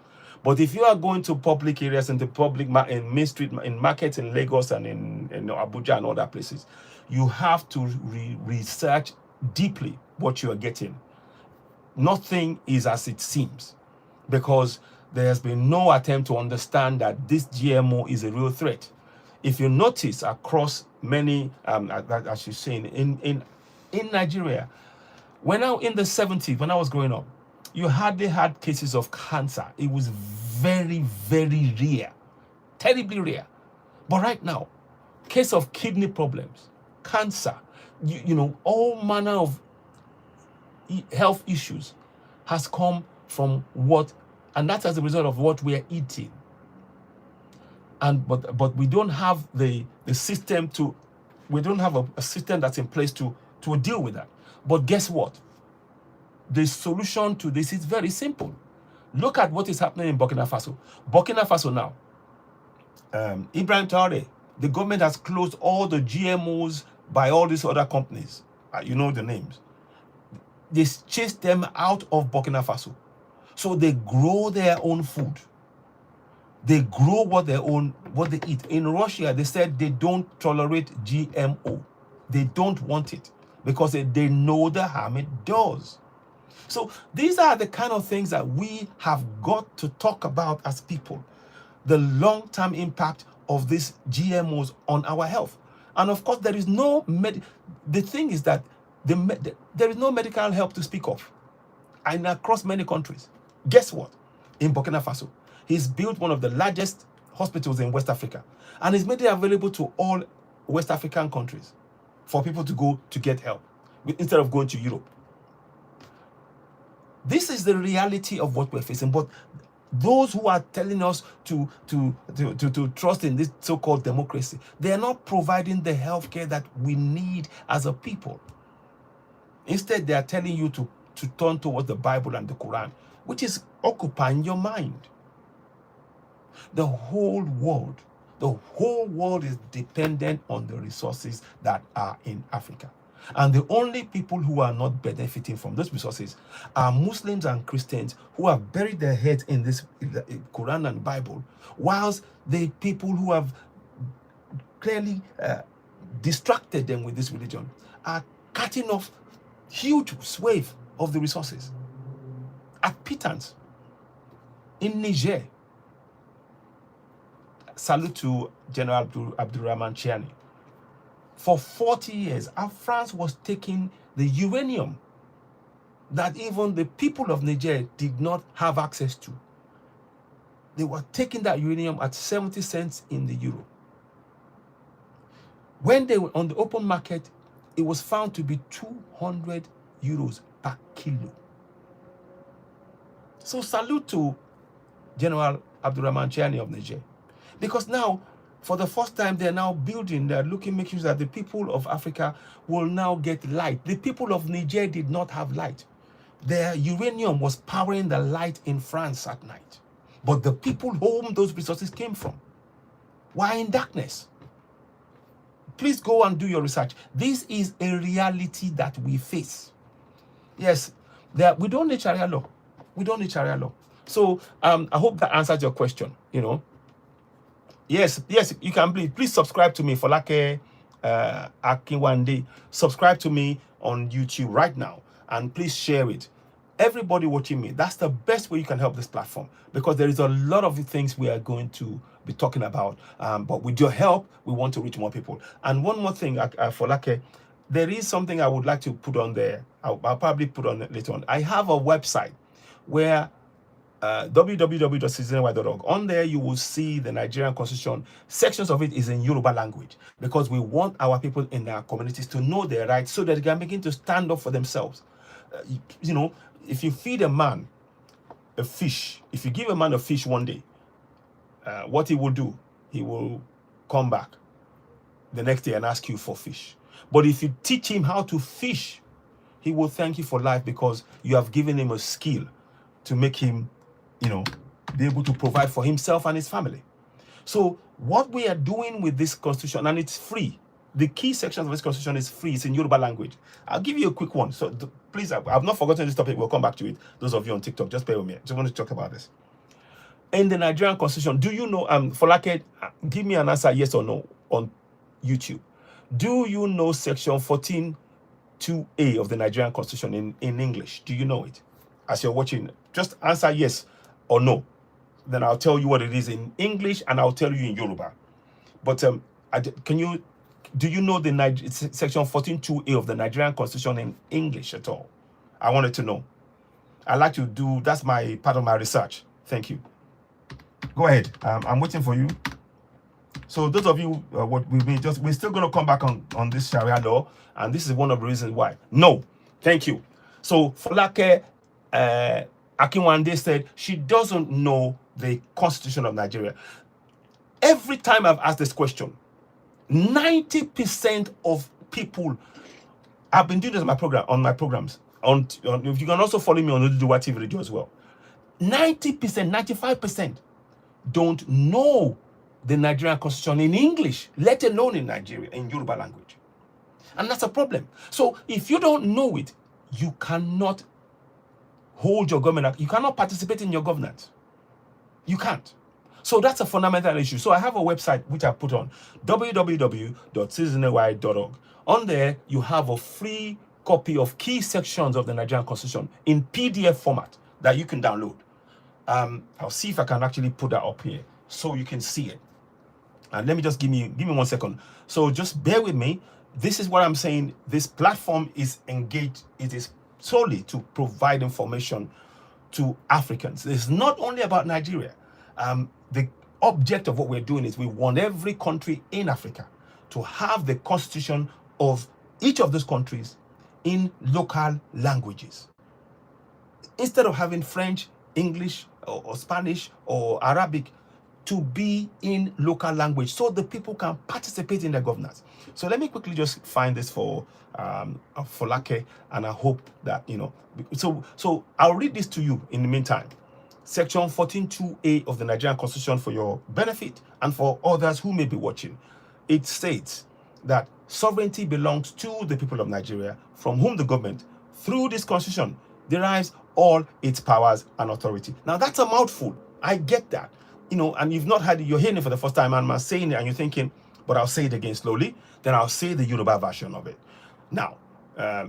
But if you are going to public areas and the public in Main Street, in markets in Lagos and in Abuja and other places, you have to research deeply what you are getting. Nothing is as it seems, because there has been no attempt to understand that this GMO is a real threat. If you notice across many, as you're saying, in Nigeria, in the 70s, when I was growing up, you hardly had cases of cancer. It was very, very rare, terribly rare. But right now, case of kidney problems, cancer, all manner of health issues has come from and that's as a result of what we are eating. But we don't have the system we don't have a system that's in place to deal with that. But guess what? The solution to this is very simple. Look at what is happening in Burkina Faso. Burkina Faso now, Ibrahim Traore, the government has closed all the GMOs by all these other companies. You know the names. They chased them out of Burkina Faso. So they grow their own food. They grow what they eat. In Russia, they said they don't tolerate GMO. They don't want it because they know the harm it does. So these are the kind of things that we have got to talk about as people. The long-term impact of these GMOs on our health. And of course, there is no the thing is that there is no medical help to speak of. And across many countries. Guess what? In Burkina Faso, he's built one of the largest hospitals in West Africa. And he's made it available to all West African countries for people to go to get help instead of going to Europe. This is the reality of what we're facing. But those who are telling us to trust in this so-called democracy, they are not providing the healthcare that we need as a people. Instead, they are telling you to turn towards the Bible and the Quran, which is occupying your mind. The whole world is dependent on the resources that are in Africa. And the only people who are not benefiting from those resources are Muslims and Christians who have buried their heads in this Quran and Bible, whilst the people who have clearly distracted them with this religion are cutting off huge swathe of the resources. At pittance, in Niger, salute to General Abdurrahman Chiani. For 40 years, France was taking the uranium that even the people of Niger did not have access to. They were taking that uranium at 70 cents in the euro. When they were on the open market, it was found to be 200 euros per kilo. So salute to General Abdurrahman Chiani of Niger. Because now, for the first time, they're now building, they're making sure that the people of Africa will now get light. The people of Niger did not have light. Their uranium was powering the light in France at night. But the people whom those resources came from were in darkness. Please go and do your research. This is a reality that we face. Yes, we don't need Sharia law. We don't need Sharia law. So I hope that answers your question, you know. Yes, you can please subscribe to me, Folake Akinwande. Subscribe to me on YouTube right now, and please share it. Everybody watching me, that's the best way you can help this platform, because there is a lot of things we are going to be talking about. But with your help, we want to reach more people. And one more thing, Folake, there is something I would like to put on there. I'll probably put on it later on. I have a website where www.citizenwide.org. On there, you will see the Nigerian Constitution. Sections of it is in Yoruba language, because we want our people in our communities to know their rights so that they can begin to stand up for themselves. You know, if you feed a man a fish, if you give a man a fish one day, what he will do, he will come back the next day and ask you for fish. But if you teach him how to fish, he will thank you for life, because you have given him a skill to make him, you know, be able to provide for himself and his family. So what we are doing with this constitution, and it's free. The key sections of this constitution is free. It's in Yoruba language. I'll give you a quick one. So please, I've not forgotten this topic. We'll come back to it. Those of you on TikTok, just bear with me. I just want to talk about this. In the Nigerian constitution, do you know, Folake, give me an answer, yes or no, on YouTube. Do you know section 14(2)(a) of the Nigerian constitution in English? Do you know it? As you're watching, just answer yes or no. Then I'll tell you what it is in English, and I'll tell you in Yoruba. But do you know the section 14(2)(a) of the Nigerian constitution in English at all? I wanted to know. I like to do, that's my part of my research. Thank you. Go ahead. I'm waiting for you. So those of you, we're still going to come back on this Sharia law, and this is one of the reasons why. No, thank you. So Folake Akinwande said she doesn't know the Constitution of Nigeria. Every time I've asked this question, 90% of people, I've been doing this on my programs. If you can also follow me on the Yoruba TV radio as well. 90%, 95% don't know the Nigerian Constitution in English, let alone in Nigeria, in Yoruba language. And that's a problem. So if you don't know it, you cannot hold your government. You cannot participate in your governance. You can't. So that's a fundamental issue. So I have a website which I put on www.citizenry.org. On there, you have a free copy of key sections of the Nigerian Constitution in PDF format that you can download. I'll see if I can actually put that up here so you can see it. And let me just give me 1 second. So just bear with me. This is what I'm saying. This platform is engaged. It is solely to provide information to Africans. It's not only about Nigeria. The object of what we're doing is we want every country in Africa to have the constitution of each of those countries in local languages. Instead of having French, English, or Spanish, or Arabic, to be in local language so the people can participate in their governance. So let me quickly just find this for Folake, and I hope that, you know, so I'll read this to you in the meantime. Section 14.2a of the Nigerian Constitution for your benefit and for others who may be watching. It states that sovereignty belongs to the people of Nigeria, from whom the government, through this constitution, derives all its powers and authority. Now that's a mouthful. I get that. You know, and you've not had it, you're hearing it for the first time, and I'm saying it, and you're thinking, but I'll say it again slowly, then I'll say the Yoruba version of it. Now,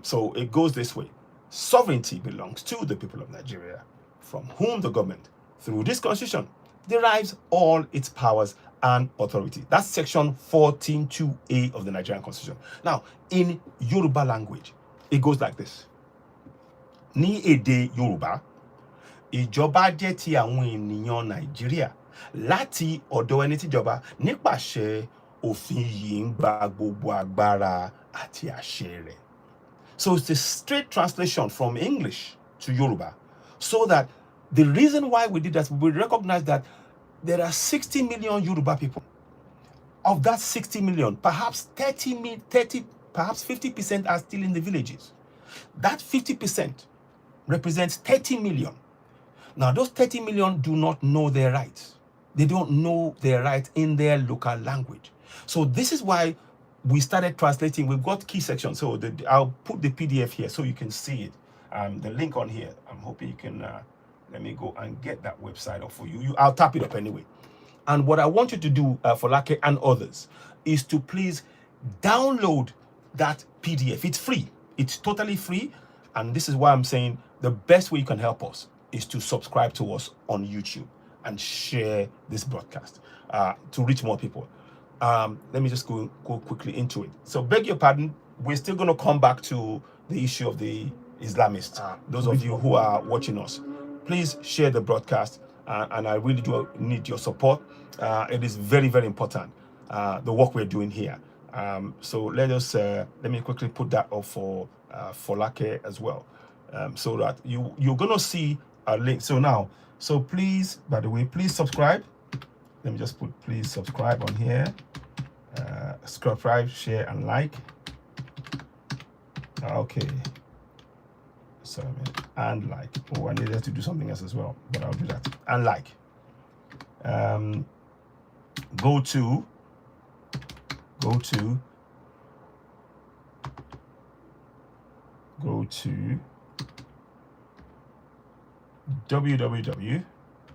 so it goes this way. Sovereignty belongs to the people of Nigeria, from whom the government, through this constitution, derives all its powers and authority. That's section 14.2a of the Nigerian Constitution. Now, in Yoruba language, it goes like this. Ní èdè Yorùbá, ìjọba jẹ́ ti àwọn ènìyàn Nàìjíríà láti ọ̀dọ̀ ẹni tíjọba nípasẹ̀ òfin yìí ń gba gbogbo agbára àti àṣẹ rẹ̀. So it's a straight translation from English to Yoruba, so that the reason why we did that, we recognize that there are 60 million Yoruba people. Of that 60 million, perhaps 50% are still in the villages. That 50% represents 30 million. Now, those 30 million do not know their rights. They don't know their rights in their local language. So this is why we started translating. We've got key sections. So I'll put the PDF here so you can see it. The link on here. I'm hoping you can, let me go and get that website up for you. I'll tap it up anyway. And what I want you to do, for Lake and others, is to please download that PDF. It's free. It's totally free. And this is why I'm saying the best way you can help us is to subscribe to us on YouTube and share this broadcast to reach more people. Let me just go quickly into it. So beg your pardon, we're still going to come back to the issue of the Islamists. Those of you who are watching us, please share the broadcast, and I really do need your support. It is very, very important, the work we're doing here. So let me quickly put that up for Folake as well, so that you're going to see a link. So please, by the way, please subscribe. Let me just put please subscribe on here. Subscribe, share, and like. Okay. Sorry, man. And like. Oh, I needed to do something else as well, but I'll do that. And like. Go to www.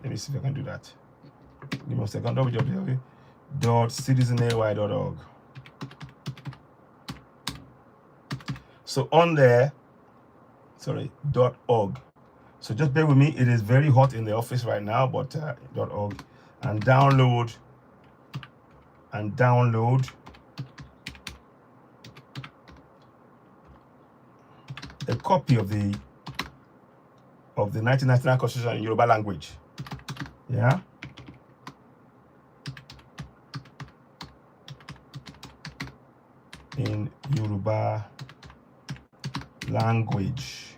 Let me see if I can do that. Give me a second. www.citizenry.org. So on there, .org. So just bear with me. It is very hot in the office right now, but .org, and download a copy of the 1999 Constitution in Yoruba language. Yeah. In Yoruba language.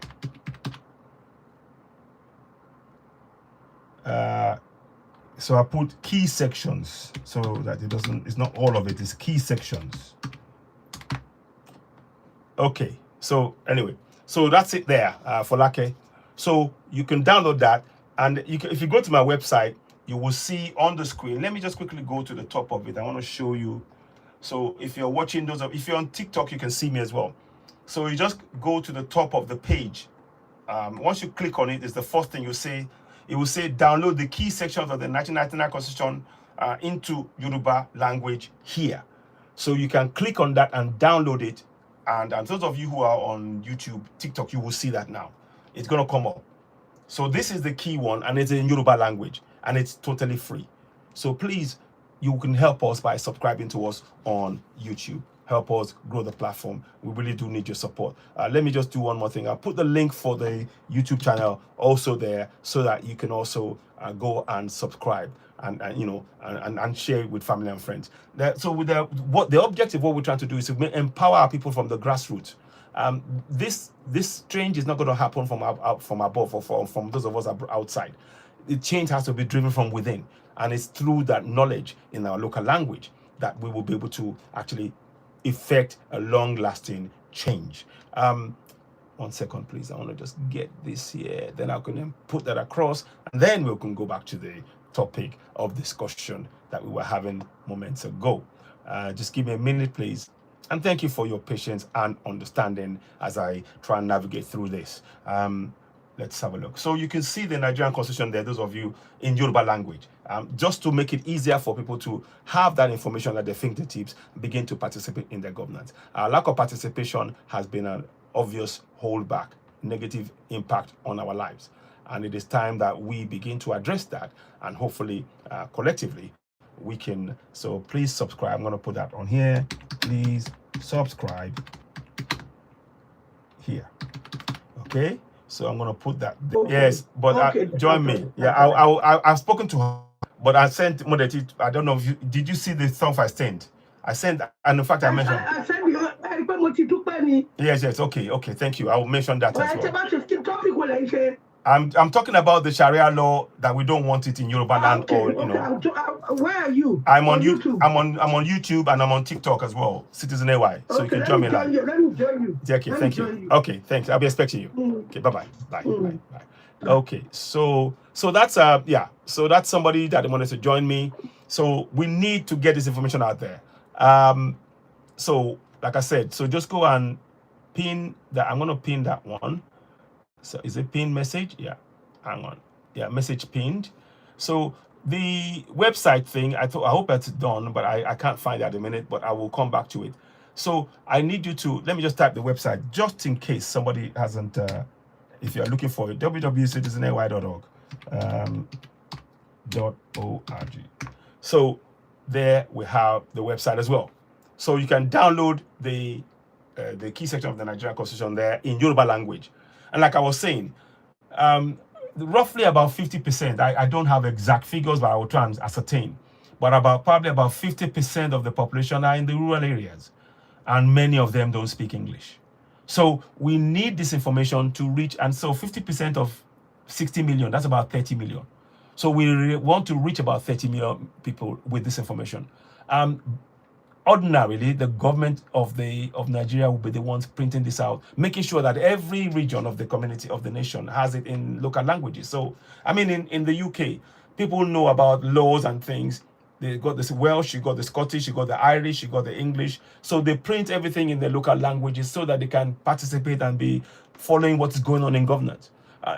So I put key sections so that it's not all of it, it's key sections. Okay, so anyway, so that's it there for Lake. So you can download that, and if you go to my website, you will see on the screen. Let me just quickly go to the top of it. I want to show you. So if you're watching if you're on TikTok, you can see me as well. So you just go to the top of the page. Once you click on it, it's the first thing you see. it will say download the key sections of the 1999 Constitution into Yoruba language here. So you can click on that and download it. And those of you who are on YouTube, TikTok, you will see that now. It's going to come up. So this is the key one, and it's in Yoruba language, and it's totally free. So please, you can help us by subscribing to us on YouTube. Help us grow the platform. We really do need your support. Let me just do one more thing. I'll put the link for the YouTube channel also there, so that you can also go and subscribe and share it with family and friends. So with the objective, what we're trying to do is to empower our people from the grassroots. This change is not going to happen from above or from those of us outside. The change has to be driven from within, and it's through that knowledge in our local language that we will be able to actually effect a long-lasting change. 1 second, please. I want to just get this here. Then I can put that across, and then we can go back to the topic of discussion that we were having moments ago. Just give me a minute, please. And thank you for your patience and understanding as I try and navigate through this. Let's have a look. So you can see the Nigerian Constitution there, those of you in Yoruba language, just to make it easier for people to have that information at their fingertips, begin to participate in their governance. Lack of participation has been an obvious holdback, negative impact on our lives. And it is time that we begin to address that, and hopefully collectively we can. So please subscribe. I'm going to put that on here. Please subscribe here. Okay. So I'm going to put that there. Okay. Yes, but okay. Join me. Yeah, I've spoken to her, but I sent Modeti. I don't know if you did. You see the stuff I sent? I sent, and in fact I mentioned. I sent you. Yes. Okay. Thank you. I will mention that as well. I'm talking about the Sharia law, that we don't want it in Yoruba land, or where are you? I'm on YouTube. I'm on YouTube, and I'm on TikTok as well. Citizen AY. So you can join me live. Let me join you. Okay, thank you. Okay, thanks. I'll be expecting you. Okay, bye. Okay, so that's So that's somebody that wanted to join me. So we need to get this information out there. So like I said, so just go and pin that. I'm gonna pin that one. So is it pinned message? Yeah, hang on. Yeah, message pinned. So the website thing, I hope that's done, but I can't find it at the minute, but I will come back to it. So I need you to, let me just type the website just in case somebody hasn't, if you're looking for it, www.citizenay.org. .org. So there we have the website as well. So you can download the key section of the Nigerian Constitution there in Yoruba language. And like I was saying, roughly about 50%, I don't have exact figures, but I will try and ascertain. But probably about 50% of the population are in the rural areas, and many of them don't speak English. So we need this information to reach, and so 50% of 60 million, that's about 30 million. So we want to reach about 30 million people with this information. Ordinarily, the government of Nigeria will be the ones printing this out, making sure that every region of the community of the nation has it in local languages. So, I mean, in the UK, people know about laws and things. They got this Welsh, you got the Scottish, you got the Irish, you got the English. So they print everything in the local languages so that they can participate and be following what's going on in governance.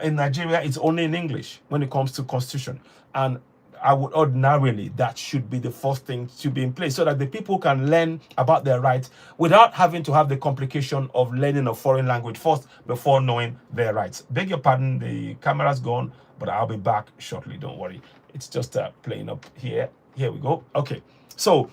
In Nigeria, it's only in English when it comes to constitution. And I would ordinarily, that should be the first thing to be in place so that the people can learn about their rights without having to have the complication of learning a foreign language first before knowing their rights. Beg your pardon, the camera's gone, but I'll be back shortly. Don't worry. It's just playing up here. Here we go. Okay. So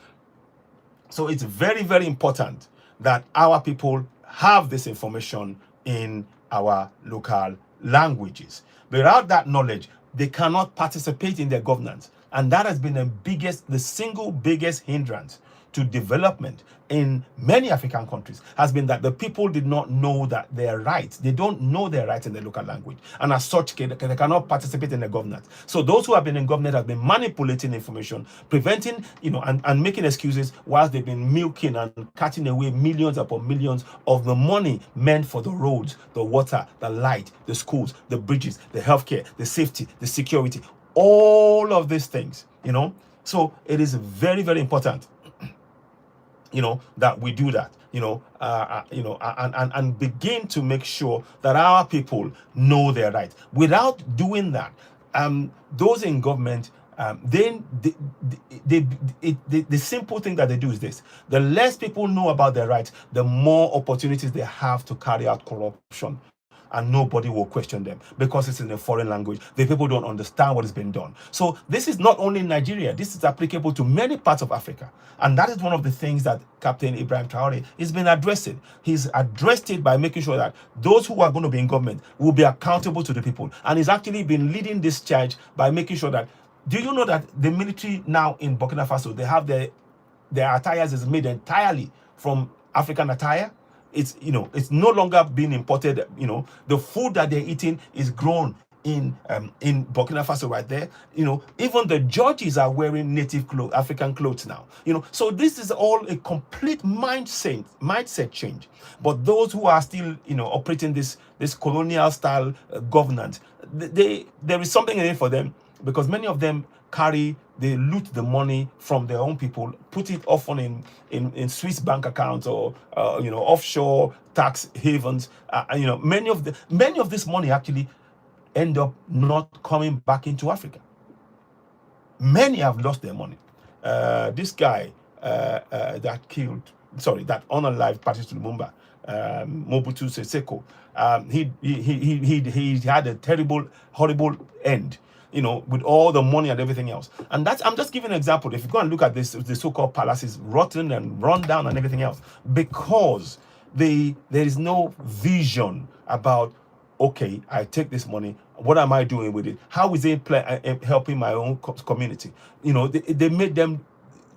it's very, very important that our people have this information in our local languages. Without that knowledge, they cannot participate in their governance. And that has been the single biggest hindrance to development in many African countries, has been that the people did not know that their rights. They don't know their rights in their local language. And as such, they cannot participate in the governance. So those who have been in government have been manipulating information, preventing, and making excuses whilst they've been milking and cutting away millions upon millions of the money meant for the roads, the water, the light, the schools, the bridges, the healthcare, the safety, the security, all of these things, So it is very, very important, that we do that, and begin to make sure that our people know their rights. Without doing that, those in government, then the simple thing that they do is this: the less people know about their rights, the more opportunities they have to carry out corruption, and nobody will question them because it's in a foreign language. The people don't understand what is being done. So this is not only in Nigeria, this is applicable to many parts of Africa. And that is one of the things that Captain Ibrahim Traore has been addressing. He's addressed it by making sure that those who are going to be in government will be accountable to the people. And he's actually been leading this charge by making sure that, do you know that the military now in Burkina Faso, they have their attires is made entirely from African attire? It's, you know, it's no longer being imported. You know, the food that they're eating is grown in Burkina Faso right there. You know, even the judges are wearing native clothes, African clothes now. You know, so this is all a complete mindset change. But those who are still, you know, operating this colonial style governance, there is something in it for them, because many of them they loot the money from their own people, put it often in Swiss bank accounts or you know, offshore tax havens. You know, many of this money actually end up not coming back into Africa. Many have lost their money. This guy that unalived Patrice Lumumba, Mobutu Sese Seko, he had a terrible, horrible end, you know, with all the money and everything else. And I'm just giving an example. If you go and look at this, the so-called palaces rotten and run down and everything else, because there is no vision about, okay, I take this money, what am I doing with it? How is it helping my own community? You know, they made them,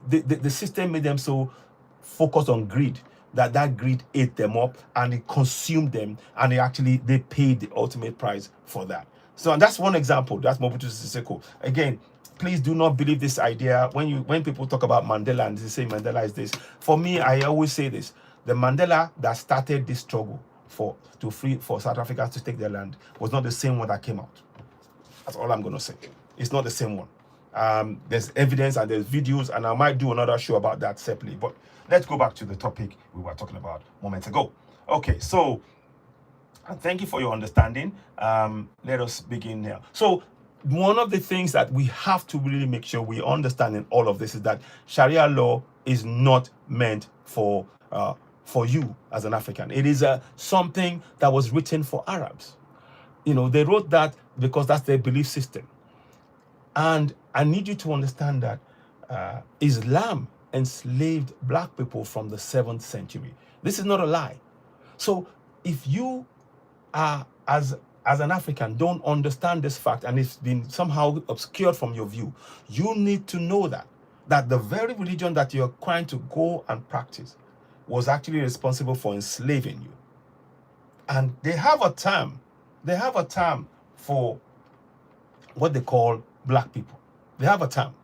the system made them so focused on greed that greed ate them up and it consumed them, and they paid the ultimate price for that. So, and that's one example. That's Mobutu Sese Seko. Again, please do not believe this idea when people talk about Mandela and they say Mandela is this. For me, I always say this: the Mandela that started this struggle for South Africans to take their land was not the same one that came out. That's all I'm going to say. It's not the same one. There's evidence and there's videos, and I might do another show about that separately. But let's go back to the topic we were talking about moments ago. Okay, so thank you for your understanding. Let us begin now. So one of the things that we have to really make sure we understand in all of this is that Sharia law is not meant for you as an African. It is something that was written for Arabs. You know, they wrote that because that's their belief system. And I need you to understand that Islam enslaved black people from the 7th century. This is not a lie. So if you are, as an African, don't understand this fact and it's been somehow obscured from your view, you need to know that the very religion that you're trying to go and practice was actually responsible for enslaving you. And they have a term for what they call black people. They have a term.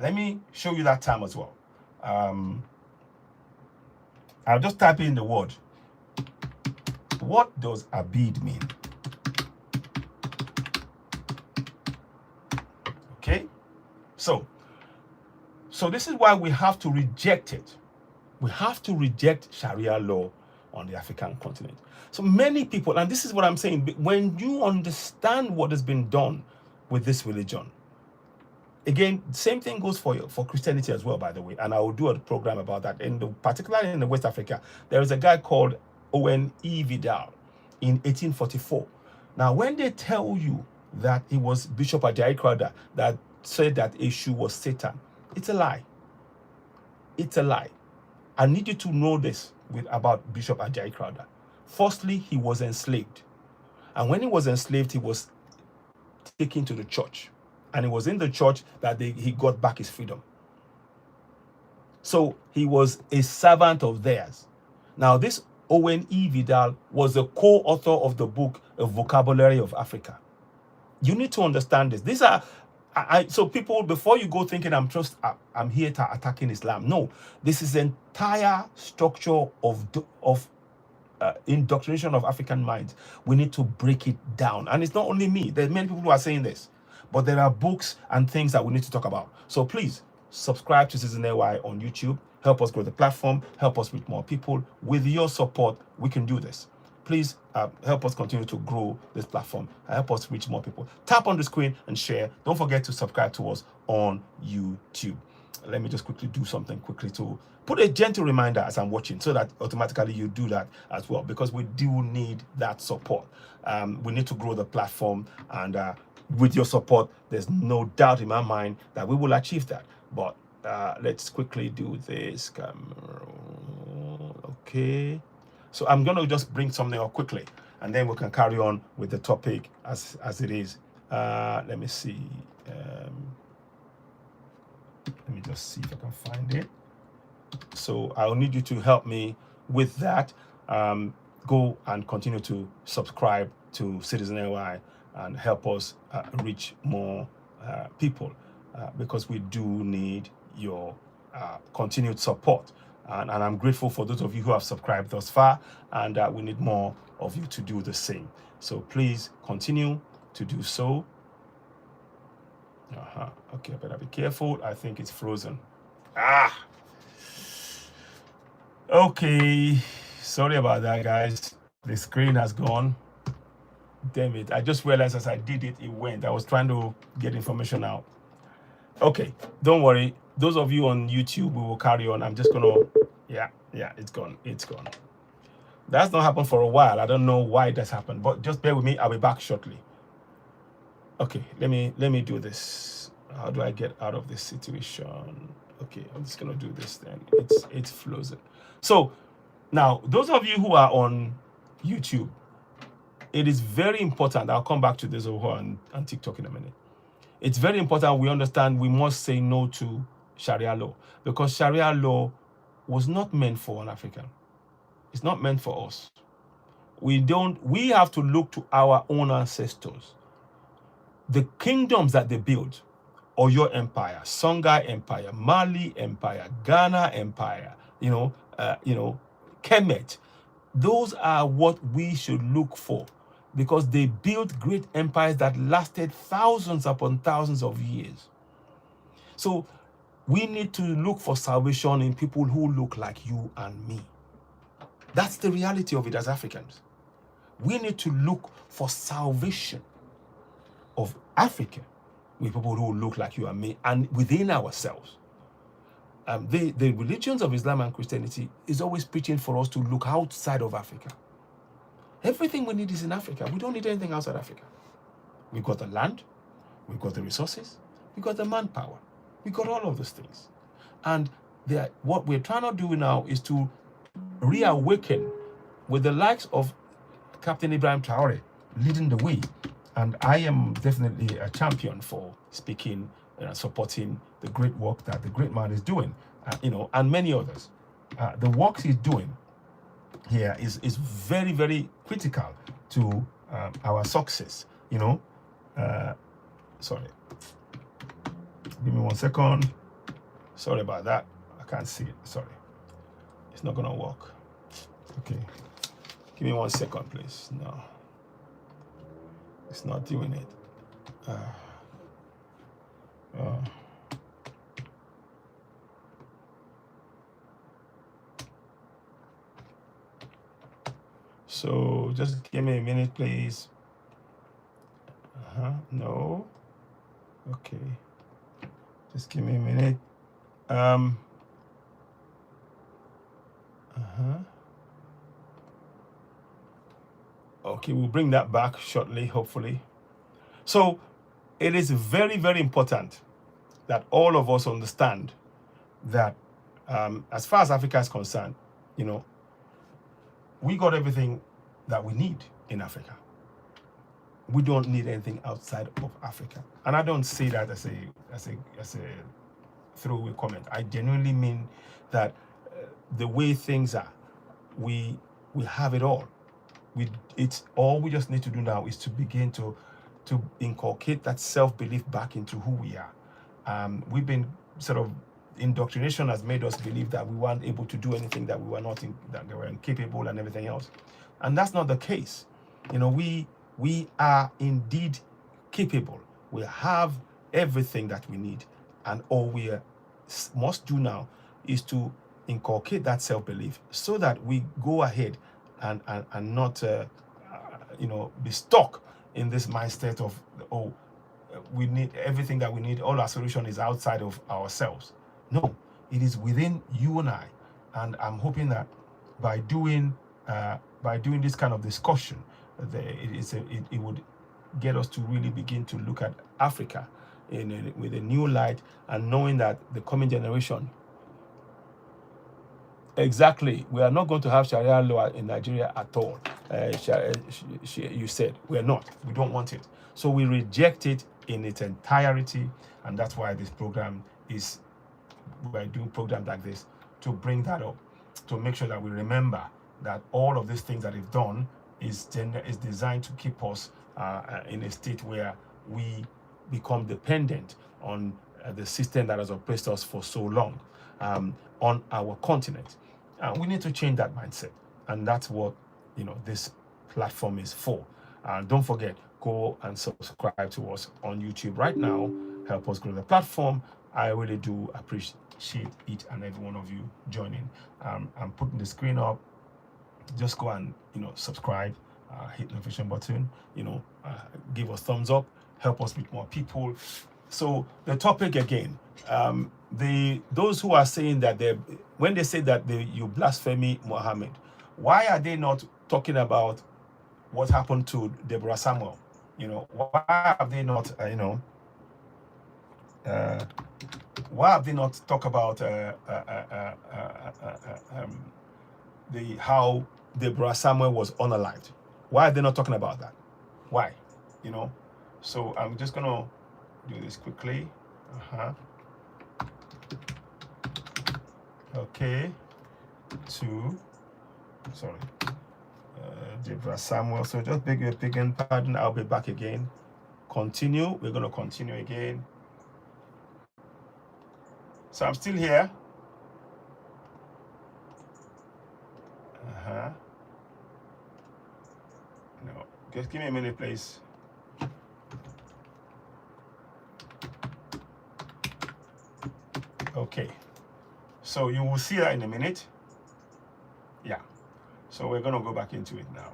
Let me show you that term as well. I'll just type in the word. What does Abid mean? Okay, so this is why we have to reject it. We have to reject Sharia law on the African continent. So many people, and this is what I'm saying, when you understand what has been done with this religion, again, same thing goes for Christianity as well, by the way, and I will do a program about that. Particularly in the West Africa, there is a guy called Owen E. Vidal in 1844. Now, when they tell you that it was Bishop Ajayi Crowther that said that Eshu was Satan, it's a lie. It's a lie. I need you to know this about Bishop Ajayi Crowther. Firstly, he was enslaved. And when he was enslaved, he was taken to the church. And it was in the church that he got back his freedom. So he was a servant of theirs. Now, this Owen E. Vidal was the co-author of the book, A Vocabulary of Africa. You need to understand this. These are, so people, before you go thinking I'm here to attacking Islam. No, this is the entire structure of indoctrination of African minds. We need to break it down. And it's not only me. There are many people who are saying this. But there are books and things that we need to talk about. So please, subscribe to Citizen AY on YouTube. Help us grow the platform. Help us reach more people. With your support, we can do this. please help us continue to grow this platform. Help us reach more people. Tap on the screen and share. Don't forget to subscribe to us on YouTube. Let me just quickly do something quickly to put a gentle reminder as I'm watching, so that automatically you do that as well, because we do need that support. We need to grow the platform, and with your support, there's no doubt in my mind that we will achieve that. But let's quickly do this. Okay, so I'm going to just bring something up quickly, and then we can carry on with the topic as it is. Let me see. Let me just see if I can find it. So I'll need you to help me with that. Go and continue to subscribe to Citizen NY and help us reach more people, because we do need your continued support. And I'm grateful for those of you who have subscribed thus far, and we need more of you to do the same. So please continue to do so. Okay, I better be careful. I think it's frozen. Okay, sorry about that, guys. The screen has gone. Damn it, I just realized as I did it, it went. I was trying to get information out. Okay, don't worry. Those of you on YouTube, we will carry on. I'm just gonna, yeah, it's gone. That's not happened for a while. I don't know why that's happened, but just bear with me. I'll be back shortly. Okay, let me do this. How do I get out of this situation? Okay, I'm just gonna do this then. It's frozen. So now, those of you who are on YouTube, it is very important. I'll come back to this over on TikTok in a minute. It's very important we understand we must say no to Sharia law, because Sharia law was not meant for an African. It's not meant for us. We have to look to our own ancestors. The kingdoms that they built, Oyo Empire, Songhai Empire, Mali Empire, Ghana Empire, Kemet, those are what we should look for, because they built great empires that lasted thousands upon thousands of years. So we need to look for salvation in people who look like you and me. That's the reality of it as Africans. We need to look for salvation of Africa with people who look like you and me, and within ourselves. The religions of Islam and Christianity is always preaching for us to look outside of Africa. Everything we need is in Africa. We don't need anything outside Africa. We've got the land, we've got the resources, we've got the manpower, we've got all of those things. And what we're trying to do now is to reawaken with the likes of Captain Ibrahim Traore leading the way. And I am definitely a champion for speaking, supporting the great work that the great man is doing, and many others. The work he's doing here is very, very critical to our success. Sorry. Give me 1 second. Sorry about that. I can't see it. Sorry. It's not going to work. Okay. Give me 1 second, please. No. It's not doing it. So just give me a minute, please. No. Okay. Just give me a minute. Okay, we'll bring that back shortly, hopefully. So it is very, very important that all of us understand that as far as Africa is concerned, we got everything that we need in Africa. We don't need anything outside of Africa. And I don't say that as a throwaway comment. I genuinely mean that the way things are, we have it all. It's all we just need to do now is to begin to inculcate that self-belief back into who we are. We've been sort of, indoctrination has made us believe that we weren't able to do anything, that we were not that they were incapable and everything else. And that's not the case. We are indeed capable. We have everything that we need. And all we must do now is to inculcate that self-belief so that we go ahead and not be stuck in this mindset of, oh, we need everything that we need, all our solution is outside of ourselves. No, it is within you and I. And I'm hoping that by doing this kind of discussion, it would get us to really begin to look at Africa with a new light, and knowing that the coming generation, exactly, we are not going to have Sharia law in Nigeria at all. You said we are not. We don't want it. So we reject it in its entirety, and that's why this program is, we're doing programs like this to bring that up, to make sure that we remember that all of these things that is done is designed to keep us in a state where we become dependent on the system that has oppressed us for so long on our continent. We need to change that mindset, and that's what this platform is for. Don't forget, go and subscribe to us on YouTube right now. Help us grow the platform. I really do appreciate each and every one of you joining. I'm putting the screen up. Just go and subscribe, hit the notification button, give us thumbs up, help us with more people. So the topic again, those who are saying that when they say that you blaspheme Muhammad, why are they not talking about what happened to Deborah Samuel? Why have they not why have they not talked about how Deborah Samuel was unalived? Why are they not talking about that? Why? So I'm just gonna do this quickly. Okay. Deborah Samuel. So just beg your pardon. I'll be back again. Continue. We're gonna continue again. So I'm still here. No, just give me a minute, please. Okay. So you will see that in a minute. Yeah. So we're gonna go back into it now.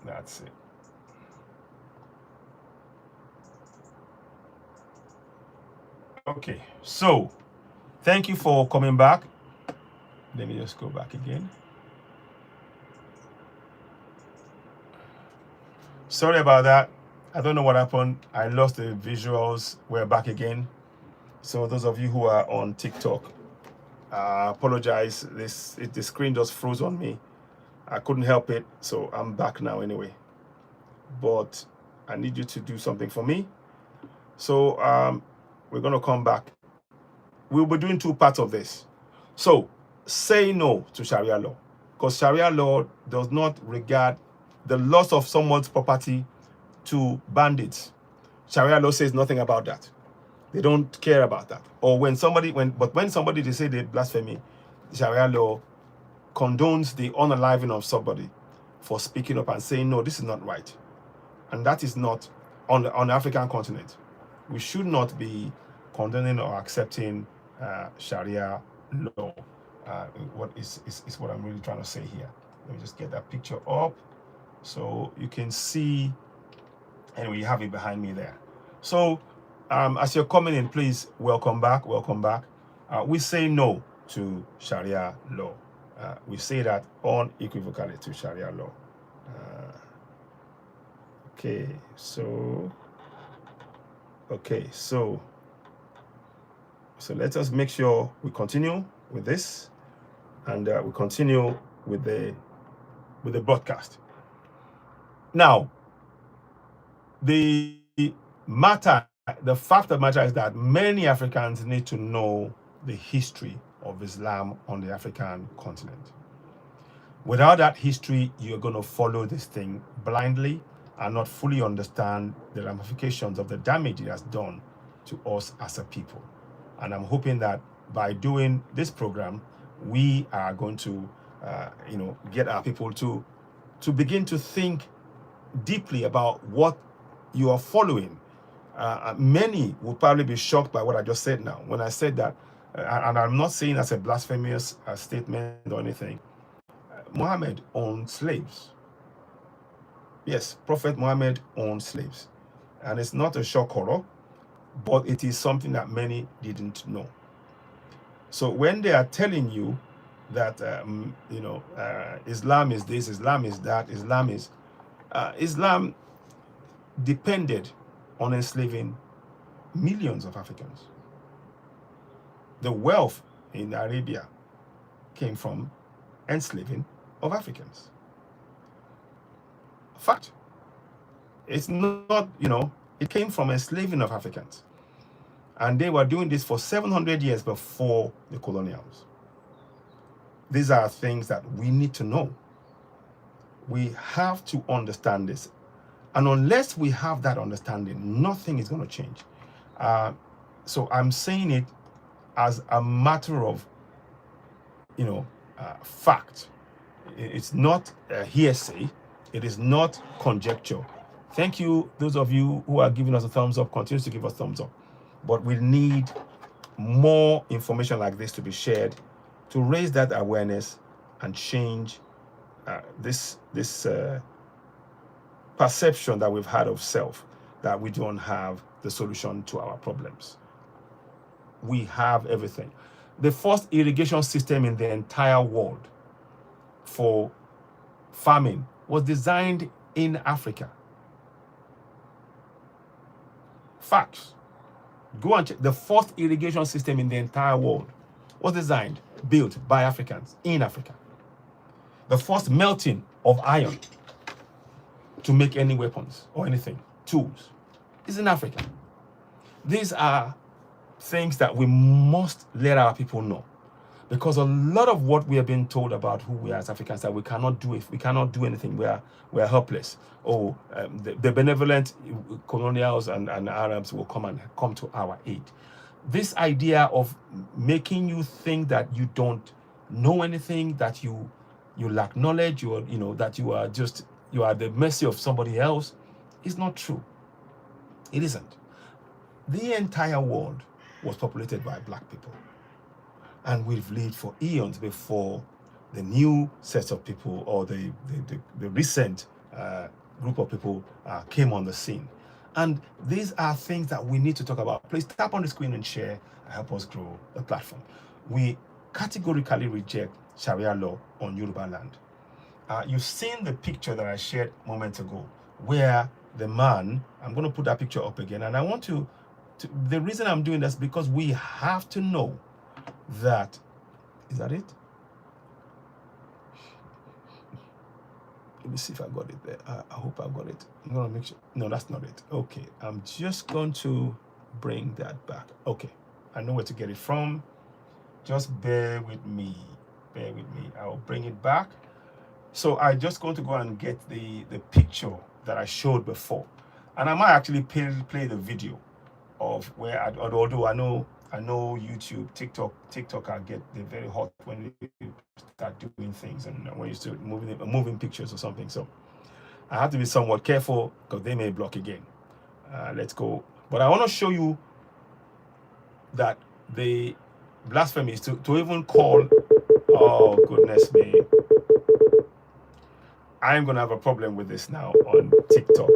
That's it. Okay. So thank you for coming back. Let me just go back again. Sorry about that. I don't know what happened. I lost the visuals. We're back again. So those of you who are on TikTok, apologize. The screen just froze on me. I couldn't help it. So I'm back now anyway. But I need you to do something for me. So we're going to come back. We'll be doing two parts of this. So say no to Sharia law, because Sharia law does not regard the loss of someone's property to bandits. Sharia law says nothing about that. They don't care about that. Or when somebody they say they blasphemy, Sharia law condones the unaliving of somebody for speaking up and saying, no, this is not right. And that is not on the African continent. We should not be condoning or accepting Sharia law. What is what I'm really trying to say here. Let me just get that picture up so you can see. Anyway, you have it behind me there. So as you're coming in, please welcome back. We say no to Sharia law. We say that unequivocally to Sharia law. Okay, so let us make sure we continue with this, and we continue with the broadcast. Now, the fact of the matter is that many Africans need to know the history of Islam on the African continent. Without that history, you're going to follow this thing blindly and not fully understand the ramifications of the damage it has done to us as a people. And I'm hoping that by doing this program, we are going to, get our people to begin to think deeply about what you are following. Many will probably be shocked by what I just said now. When I said that, and I'm not saying that's a blasphemous statement or anything, Muhammad owned slaves. Yes, Prophet Muhammad owned slaves. And it's not a shock horror, but it is something that many didn't know. So when they are telling you that, Islam is this, Islam is that, Islam depended on enslaving millions of Africans. The wealth in Arabia came from enslaving of Africans. Fact. It's not, it came from enslaving of Africans. And they were doing this for 700 years before the colonials. These are things that we need to know. We have to understand this. And unless we have that understanding, nothing is going to change. So I'm saying it as a matter of, fact. It's not a hearsay. It is not conjecture. Thank you, those of you who are giving us a thumbs up. Continue to give us thumbs up. But we need more information like this to be shared to raise that awareness and change this perception that we've had of self, that we don't have the solution to our problems. We have everything. The first irrigation system in the entire world for farming was designed in Africa. Facts. Go and check. The first irrigation system in the entire world was designed, built by Africans in Africa. The first melting of iron to make any weapons or anything, tools, is in Africa. These are things that we must let our people know, because a lot of what we have been told about who we are as Africans, that we cannot do it, we cannot do anything, we are helpless. The benevolent colonials and Arabs will come to our aid. This idea of making you think that you don't know anything, that you lack knowledge, that you are at the mercy of somebody else, is not true. It isn't. The entire world was populated by black people. And we've lived for eons before the new sets of people, or the recent group of people came on the scene. And these are things that we need to talk about. Please tap on the screen and share and help us grow the platform. We categorically reject Sharia law on Yoruba land. You've seen the picture that I shared moments ago, where the man, I'm going to put that picture up again, and I want to the reason I'm doing this, because we have to know that, is that it? Let me see if I got it there. I hope I got it. I'm going to make sure. No, that's not it. Okay, I'm just going to bring that back. Okay, I know where to get it from. Just bear with me. Bear with me. I'll bring it back. So I'm just going to go and get the picture that I showed before. And I might actually play the video of where, although I know YouTube, TikTok they're very hot when they start doing things, and when you start moving pictures or something. So I have to be somewhat careful, because they may block again. Let's go. But I want to show you that the blasphemy is to even call, oh goodness me, I'm going to have a problem with this now on TikTok.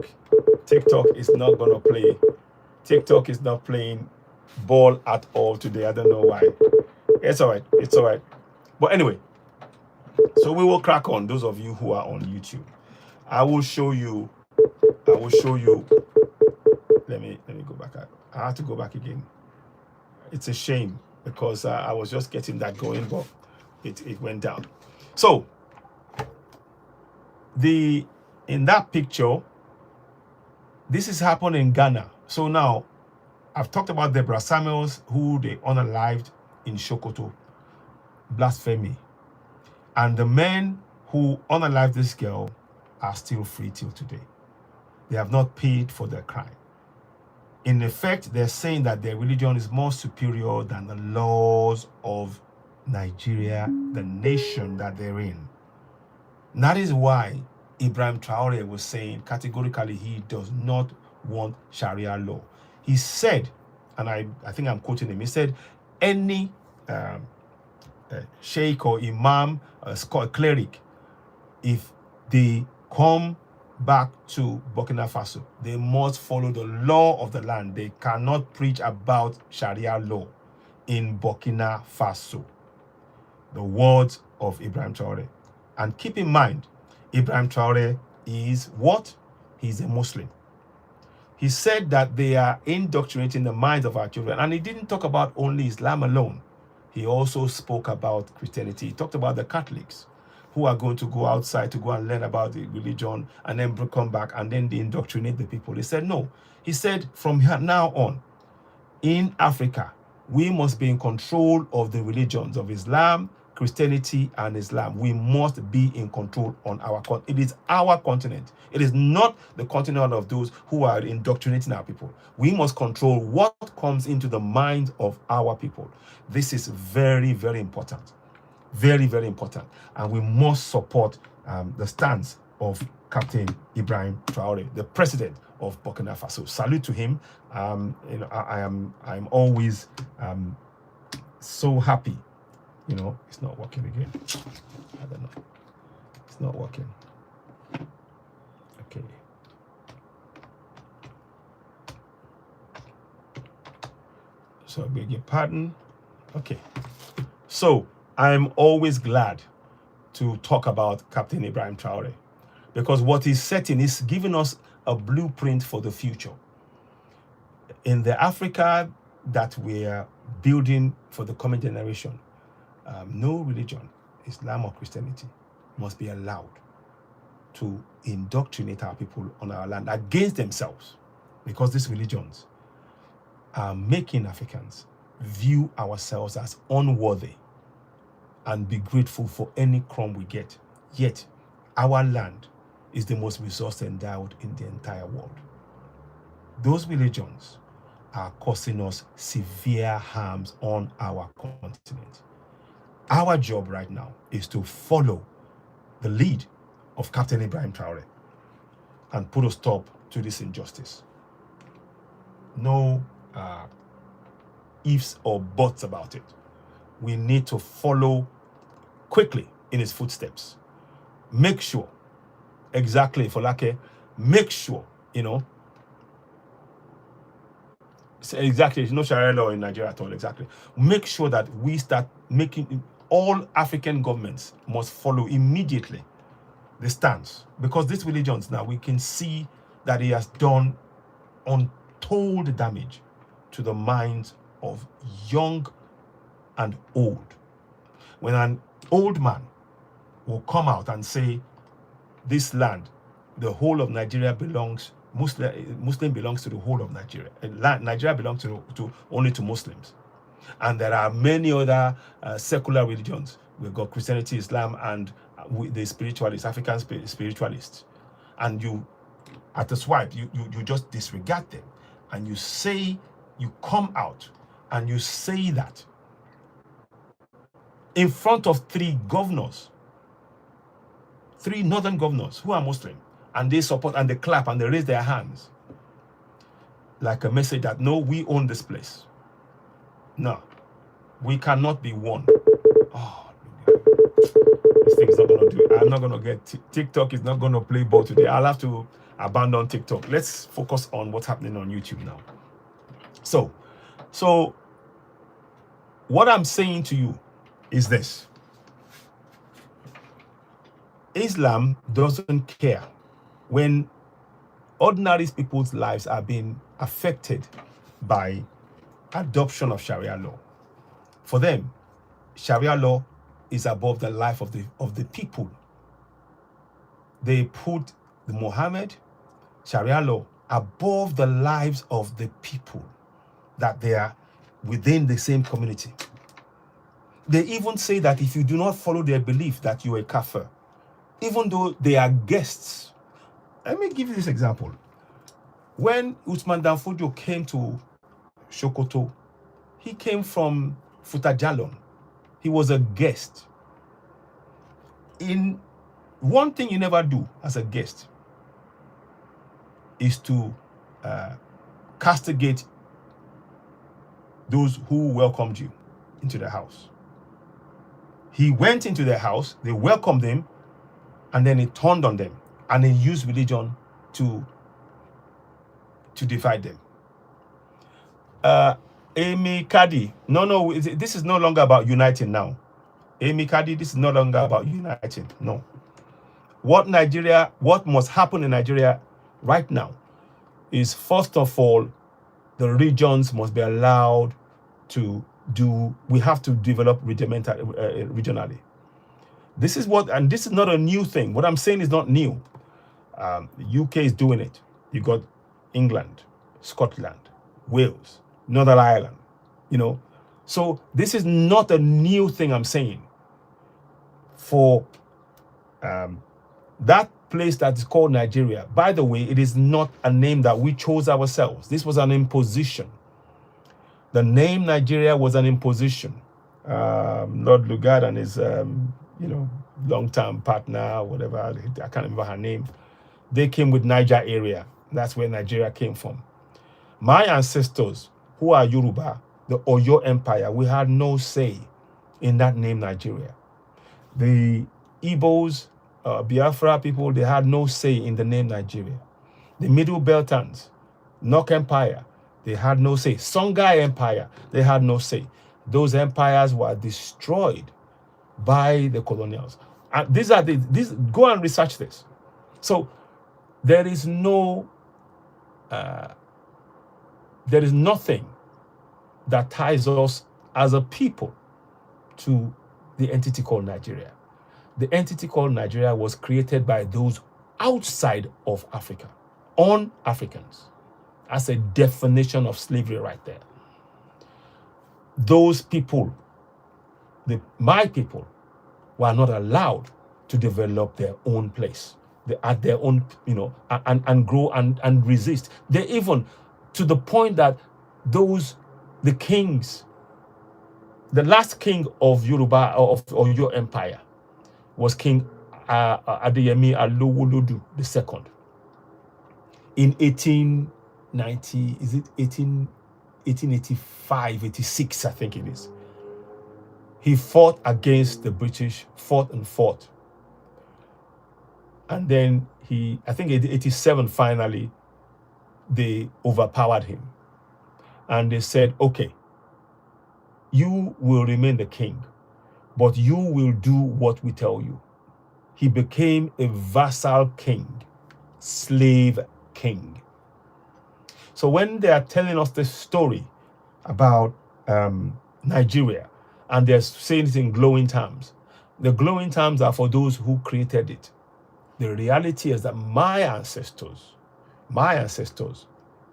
TikTok is not going to play. TikTok is not playing ball at all today. I don't know why. It's all right. It's all right. But anyway, so we will crack on. Those of you who are on YouTube, I will show you. Let me go back. I have to go back again. It's a shame, because I was just getting that going, but it went down. So in that picture, this is happening in Ghana. So now, I've talked about Deborah Samuels, who they unalived in Sokoto, blasphemy. And the men who unalived this girl are still free till today. They have not paid for their crime. In effect, they're saying that their religion is more superior than the laws of Nigeria, the nation that they're in. And that is why Ibrahim Traore was saying categorically he does not want Sharia law. He said, and I think I'm quoting him, he said, any sheikh or imam, a cleric, if they come back to Burkina Faso, they must follow the law of the land. They cannot preach about Sharia law in Burkina Faso. The words of Ibrahim Traore. And keep in mind, Ibrahim Traore is what? He's a Muslim. He said that they are indoctrinating the minds of our children. And he didn't talk about only Islam alone. He also spoke about Christianity. He talked about the Catholics who are going to go outside to go and learn about the religion and then come back and then they indoctrinate the people. He said, no. He said, from now on, in Africa, we must be in control of the religions of Islam, Christianity, and Islam. We must be in control on our continent. It is our continent. It is not the continent of those who are indoctrinating our people. We must control what comes into the minds of our people. This is very, very important. Very, very important. And we must support the stance of Captain Ibrahim Traore, the president of Burkina Faso. Salute to him. You know, I'm always so happy. You know, it's not working again. I don't know. It's not working. Okay. So I beg your pardon. Okay. So I'm always glad to talk about Captain Ibrahim Traore because what he's setting is giving us a blueprint for the future. In the Africa that we're building for the coming generation, no religion, Islam or Christianity, must be allowed to indoctrinate our people on our land against themselves, because these religions are making Africans view ourselves as unworthy and be grateful for any crumb we get. Yet, our land is the most resource endowed in the entire world. Those religions are causing us severe harms on our continent. Our job right now is to follow the lead of Captain Ibrahim Traore and put a stop to this injustice. No ifs or buts about it. We need to follow quickly in his footsteps. Make sure, exactly, Folake, make sure, you know, exactly, there's no Sharia law in Nigeria at all, exactly. Make sure that we start making, all African governments must follow immediately the stance, because these religions now, we can see that it has done untold damage to the minds of young and old. When an old man will come out and say, this land, the whole of Nigeria belongs, Muslim belongs to the whole of Nigeria. Nigeria belongs to only to Muslims. And there are many other secular religions. We've got Christianity, Islam, and the spiritualists, African spiritualists. And you, at the swipe, you just disregard them. And you say, you come out and you say that in front of three northern governors who are Muslim, and they support and they clap and they raise their hands like a message that, no, we own this place. No, we cannot be one. Oh, this thing is not going to do it. I'm not going to get TikTok is not going to play ball today. I'll have to abandon TikTok. Let's focus on what's happening on YouTube now. So what I'm saying to you is this. Islam doesn't care when ordinary people's lives are being affected by adoption of Sharia law. For them, Sharia law is above the life of the people. They put the Muhammad, Sharia law, above the lives of the people that they are within the same community. They even say that if you do not follow their belief, that you are a kafir, even though they are guests. Let me give you this example. When Usman Danfodio came to Sokoto, he came from Futajalon. He was a guest. In one thing you never do as a guest is to castigate those who welcomed you into the house. He went into their house, they welcomed him, and then it turned on them, and it used religion to divide them. Amy Cuddy, no, this is no longer about uniting now. Amy Cuddy, this is no longer about uniting. No. What must happen in Nigeria right now is, first of all, the regions must be allowed to we have to develop regionally. This is not a new thing. What I'm saying is not new. The UK is doing it. You got England, Scotland, Wales, Northern Ireland, So this is not a new thing I'm saying. For that place that is called Nigeria, by the way, it is not a name that we chose ourselves. This was an imposition. The name Nigeria was an imposition. Lord Lugard and his, long-term partner, whatever, I can't remember her name, they came with Niger area. That's where Nigeria came from. My ancestors, who are Yoruba, the Oyo Empire, we had no say in that name Nigeria. The Igbos, Biafra people, they had no say in the name Nigeria. The Middle Beltans, Nok Empire, they had no say. Songhai Empire, they had no say. Those empires were destroyed by the colonials. And go and research this. So there is nothing that ties us as a people to the entity called Nigeria. The entity called Nigeria was created by those outside of Africa, on Africans. That's a definition of slavery right there. Those people, my people, were not allowed to develop their own place. They at their own, and grow and resist. They even, to the point that the kings, the last king of Yoruba, of Oyo Empire, was King Adeyemi Alowolodu II. In 1890, is it 1885, 86, I think it is. He fought against the British, fought. And then I think in 87, finally, they overpowered him. And they said, okay, you will remain the king, but you will do what we tell you. He became a vassal king, slave king. So when they are telling us this story about Nigeria, and they're saying it in glowing terms, the glowing terms are for those who created it. The reality is that my ancestors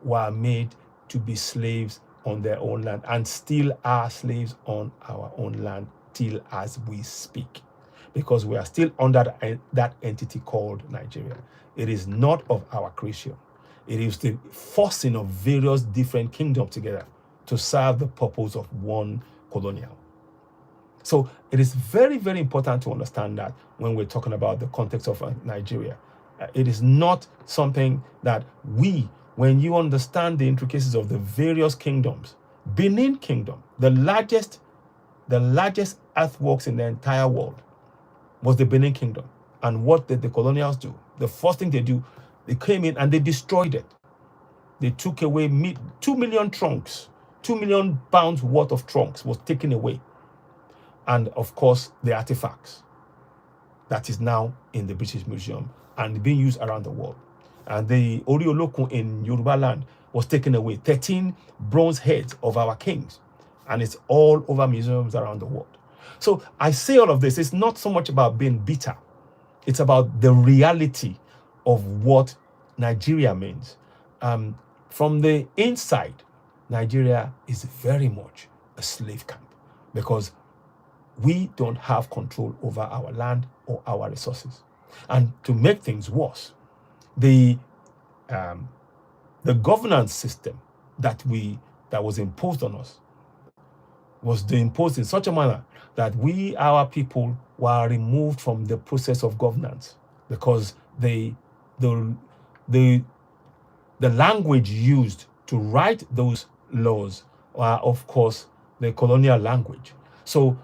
were made to be slaves on their own land, and still are slaves on our own land till as we speak, because we are still under that entity called Nigeria. It is not of our creation. It is the forcing of various different kingdoms together to serve the purpose of one colonial. So it is very, very important to understand that when we're talking about the context of Nigeria. It is not something that when you understand the intricacies of the various kingdoms, Benin Kingdom, the largest earthworks in the entire world, was the Benin Kingdom. And what did the colonials do? The first thing they do, they came in and they destroyed it. They took away 2 million trunks, 2 million pounds worth of trunks was taken away. And of course, the artifacts that is now in the British Museum and being used around the world. And the Oriolokun in Yoruba land was taken away, 13 bronze heads of our kings. And it's all over museums around the world. So I say all of this, it's not so much about being bitter. It's about the reality of what Nigeria means. From the inside, Nigeria is very much a slave camp, because we don't have control over our land or our resources. And to make things worse, the governance system that was imposed on us was imposed in such a manner that our people, were removed from the process of governance, because the language used to write those laws are, of course, the colonial language. So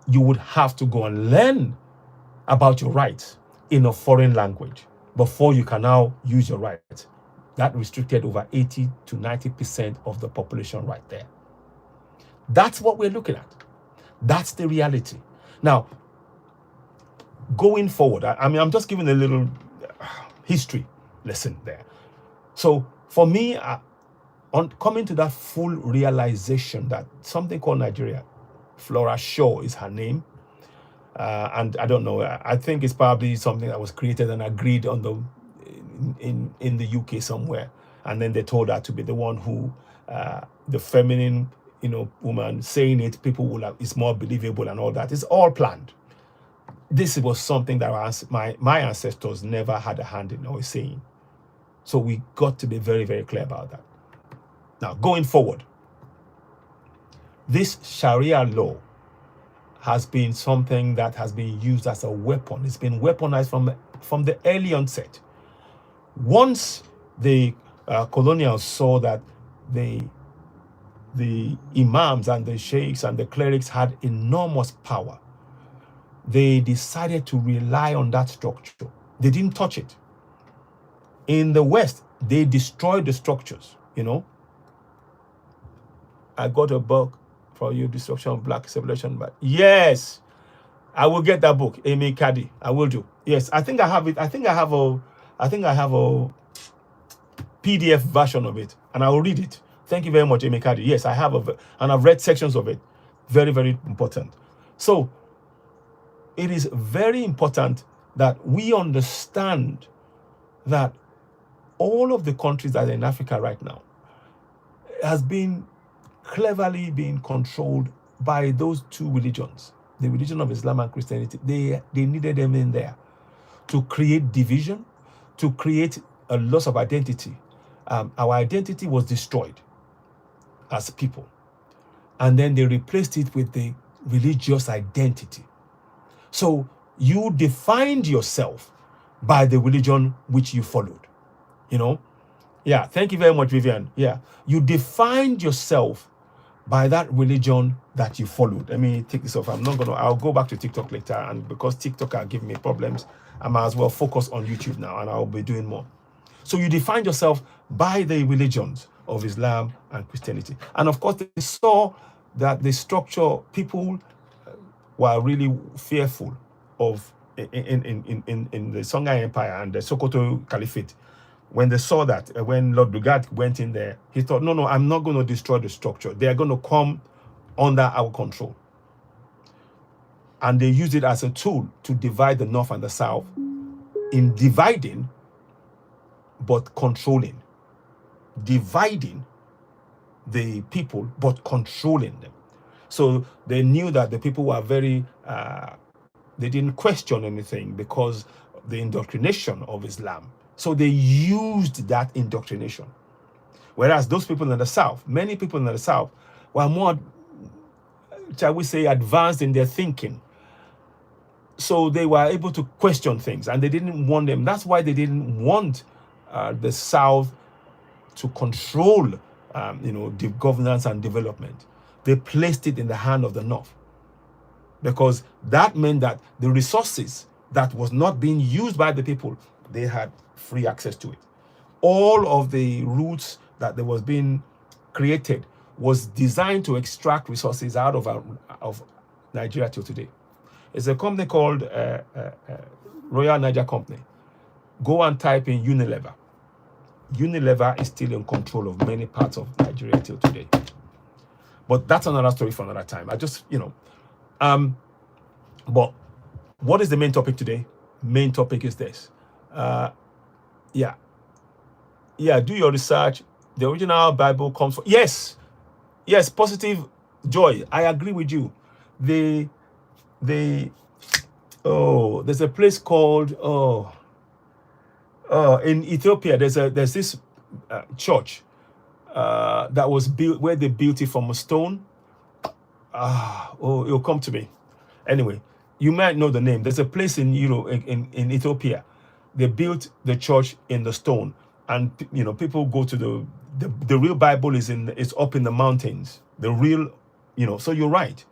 you would have to go and learn about your rights in a foreign language before you can now use your rights. That restricted over 80 to 90% of the population right there. That's what we're looking at. That's the reality. Now, going forward, I mean, I'm just giving a little history lesson there. So for me, on coming to that full realization that something called Nigeria, Flora Shaw is her name, and I don't know, I think it's probably something that was created and agreed on the in the UK somewhere, and then they told her to be the one who the feminine, woman saying it, people will have, it's more believable and all that. It's all planned. This was something that my ancestors never had a hand in or saying. So we got to be very, very clear about that. Now, going forward, this Sharia law has been something that has been used as a weapon. It's been weaponized from the early onset. Once the colonials saw that the imams and the sheikhs and the clerics had enormous power, they decided to rely on that structure. They didn't touch it. In the West, they destroyed the structures, I got a book for you, Destruction of Black Civilization. But yes, I will get that book, Amy Cady. I will do. Yes, I think I have it. I think I have a PDF version of it, and I will read it. Thank you very much, Amy Cady. Yes, I have and I've read sections of it. Very, very important. So it is very important that we understand that all of the countries that are in Africa right now has been cleverly being controlled by those two religions, the religion of Islam and Christianity. They needed them in there to create division, to create a loss of identity. Our identity was destroyed as people, and then they replaced it with the religious identity. So you defined yourself by the religion which you followed, Yeah, thank you very much, Vivian. Yeah, you defined yourself by that religion that you followed. Let me take this off. I'll go back to TikTok later, and because TikTok are giving me problems, I might as well focus on YouTube now, and I'll be doing more. So you defined yourself by the religions of Islam and Christianity. And of course, they saw that the structure, people were really fearful of in the Songhai Empire and the Sokoto Caliphate. When they saw that, when Lord Lugard went in there, he thought, no, I'm not going to destroy the structure. They are going to come under our control. And they used it as a tool to divide the North and the South, in dividing, but controlling. Dividing the people, but controlling them. So they knew that the people were very, they didn't question anything because of the indoctrination of Islam. So they used that indoctrination. Whereas those people in the South, many people in the South were more, shall we say, advanced in their thinking. So they were able to question things, and they didn't want them. That's why they didn't want the South to control, the governance and development. They placed it in the hand of the North, because that meant that the resources that was not being used by the people, they had free access to it. All of the routes that there was being created was designed to extract resources out of Nigeria till today. It's a company called Royal Niger Company. Go and type in Unilever. Unilever is still in control of many parts of Nigeria till today. But that's another story for another time. I just, but what is the main topic today? Main topic is this. Do your research. The original Bible comes from, yes, positive joy. I agree with you. There's a place called in Ethiopia. There's this church that was built, where they built it from a stone. It'll come to me. Anyway, you might know the name. There's a place in in Ethiopia. They built the church in the stone, and people go to the real Bible is up in the mountains. The real, So you're right.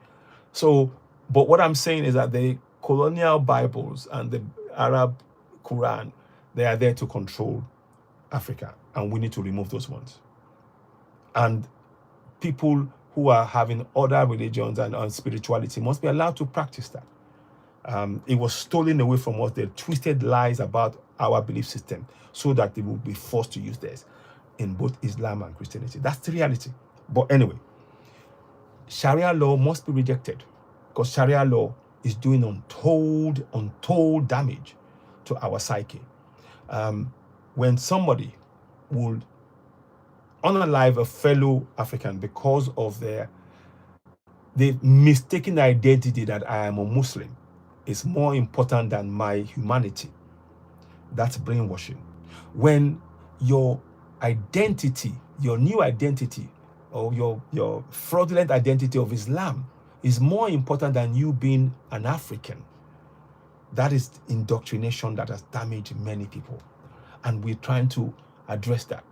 So, but what I'm saying is that the colonial Bibles and Arab Quran, they are there to control Africa, and we need to remove those ones. And people who are having other religions and spirituality must be allowed to practice that. It was stolen away from us. They twisted lies about our belief system so that they will be forced to use theirs in both Islam and Christianity. That's the reality. But anyway, Sharia law must be rejected because Sharia law is doing untold damage to our psyche. When somebody would unalive a fellow African because of the mistaken identity that I am a Muslim is more important than my humanity. That's brainwashing. When your identity, your new identity, or your fraudulent identity of Islam is more important than you being an African, that is indoctrination that has damaged many people. And we're trying to address that.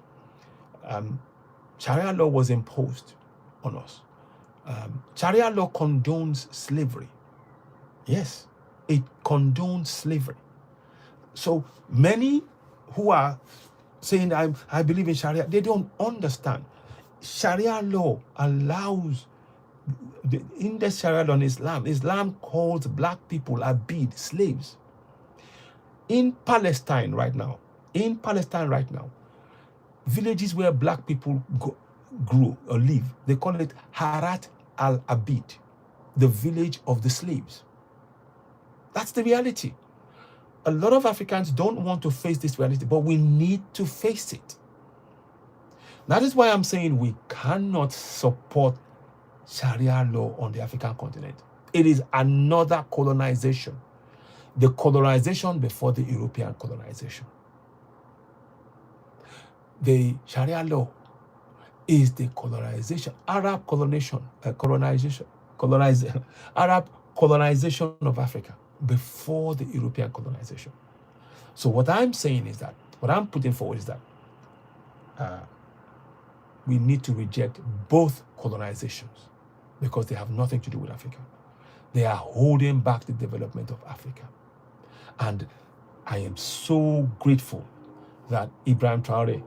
Sharia law was imposed on us. Sharia law condones slavery. Yes, it condones slavery. So many who are saying, I believe in Sharia, they don't understand. Sharia law allows, in the Sharia law in Islam calls black people abid, slaves. In Palestine right now, villages where black people grew or live, they call it Harat al-Abid, the village of the slaves. That's the reality. A lot of Africans don't want to face this reality, but we need to face it. That is why I'm saying we cannot support Sharia law on the African continent. It is another colonization. The colonization before the European colonization. The Sharia law is the colonization, Arab colonization of Africa before the European colonization. So what I'm saying is that, what I'm putting forward is that we need to reject both colonizations because they have nothing to do with Africa. They are holding back the development of Africa. And I am so grateful that Ibrahim Traore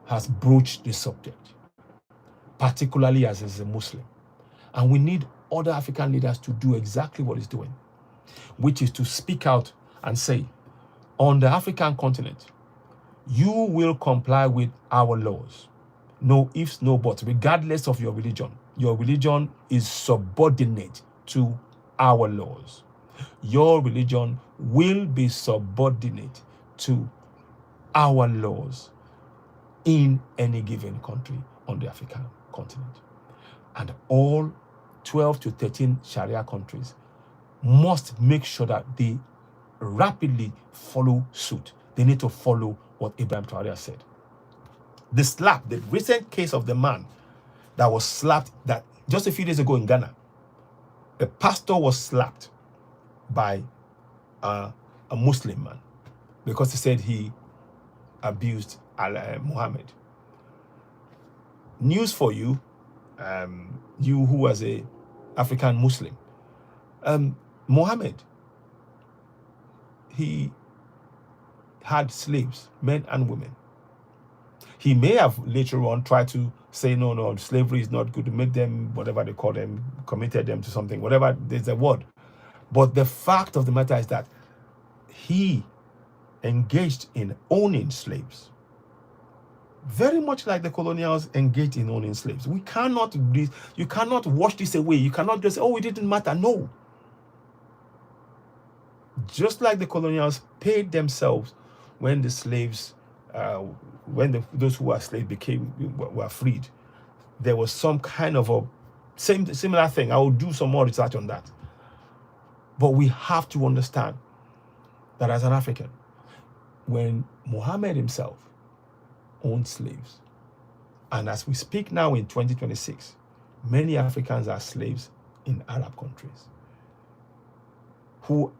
has broached this subject, particularly as a Muslim. And we need other African leaders to do exactly what he's doing, which is to speak out and say, on the African continent, you will comply with our laws. No ifs, no buts, regardless of your religion. Your religion is subordinate to our laws. Your religion will be subordinate to our laws in any given country on the African continent. And all 12 to 13 Sharia countries must make sure that they rapidly follow suit. They need to follow what Ibrahim Traore said. The recent case of the man that was slapped, that just a few days ago in Ghana, a pastor was slapped by a Muslim man because he said he abused Muhammad. News for you, you who was a African Muslim. Muhammad, he had slaves, men and women. He may have later on tried to say, no, slavery is not good, to make them, whatever they call them, committed them to something, whatever, there's a word. But the fact of the matter is that he engaged in owning slaves. Very much like the colonials engaged in owning slaves. You cannot wash this away. You cannot just say, oh, it didn't matter. No. Just like the colonials paid themselves when the slaves, those who were slaves were freed, there was some kind of a similar thing. I will do some more research on that. But we have to understand that as an African, when Muhammad himself owned slaves, and as we speak now in 2026, many Africans are slaves in Arab countries who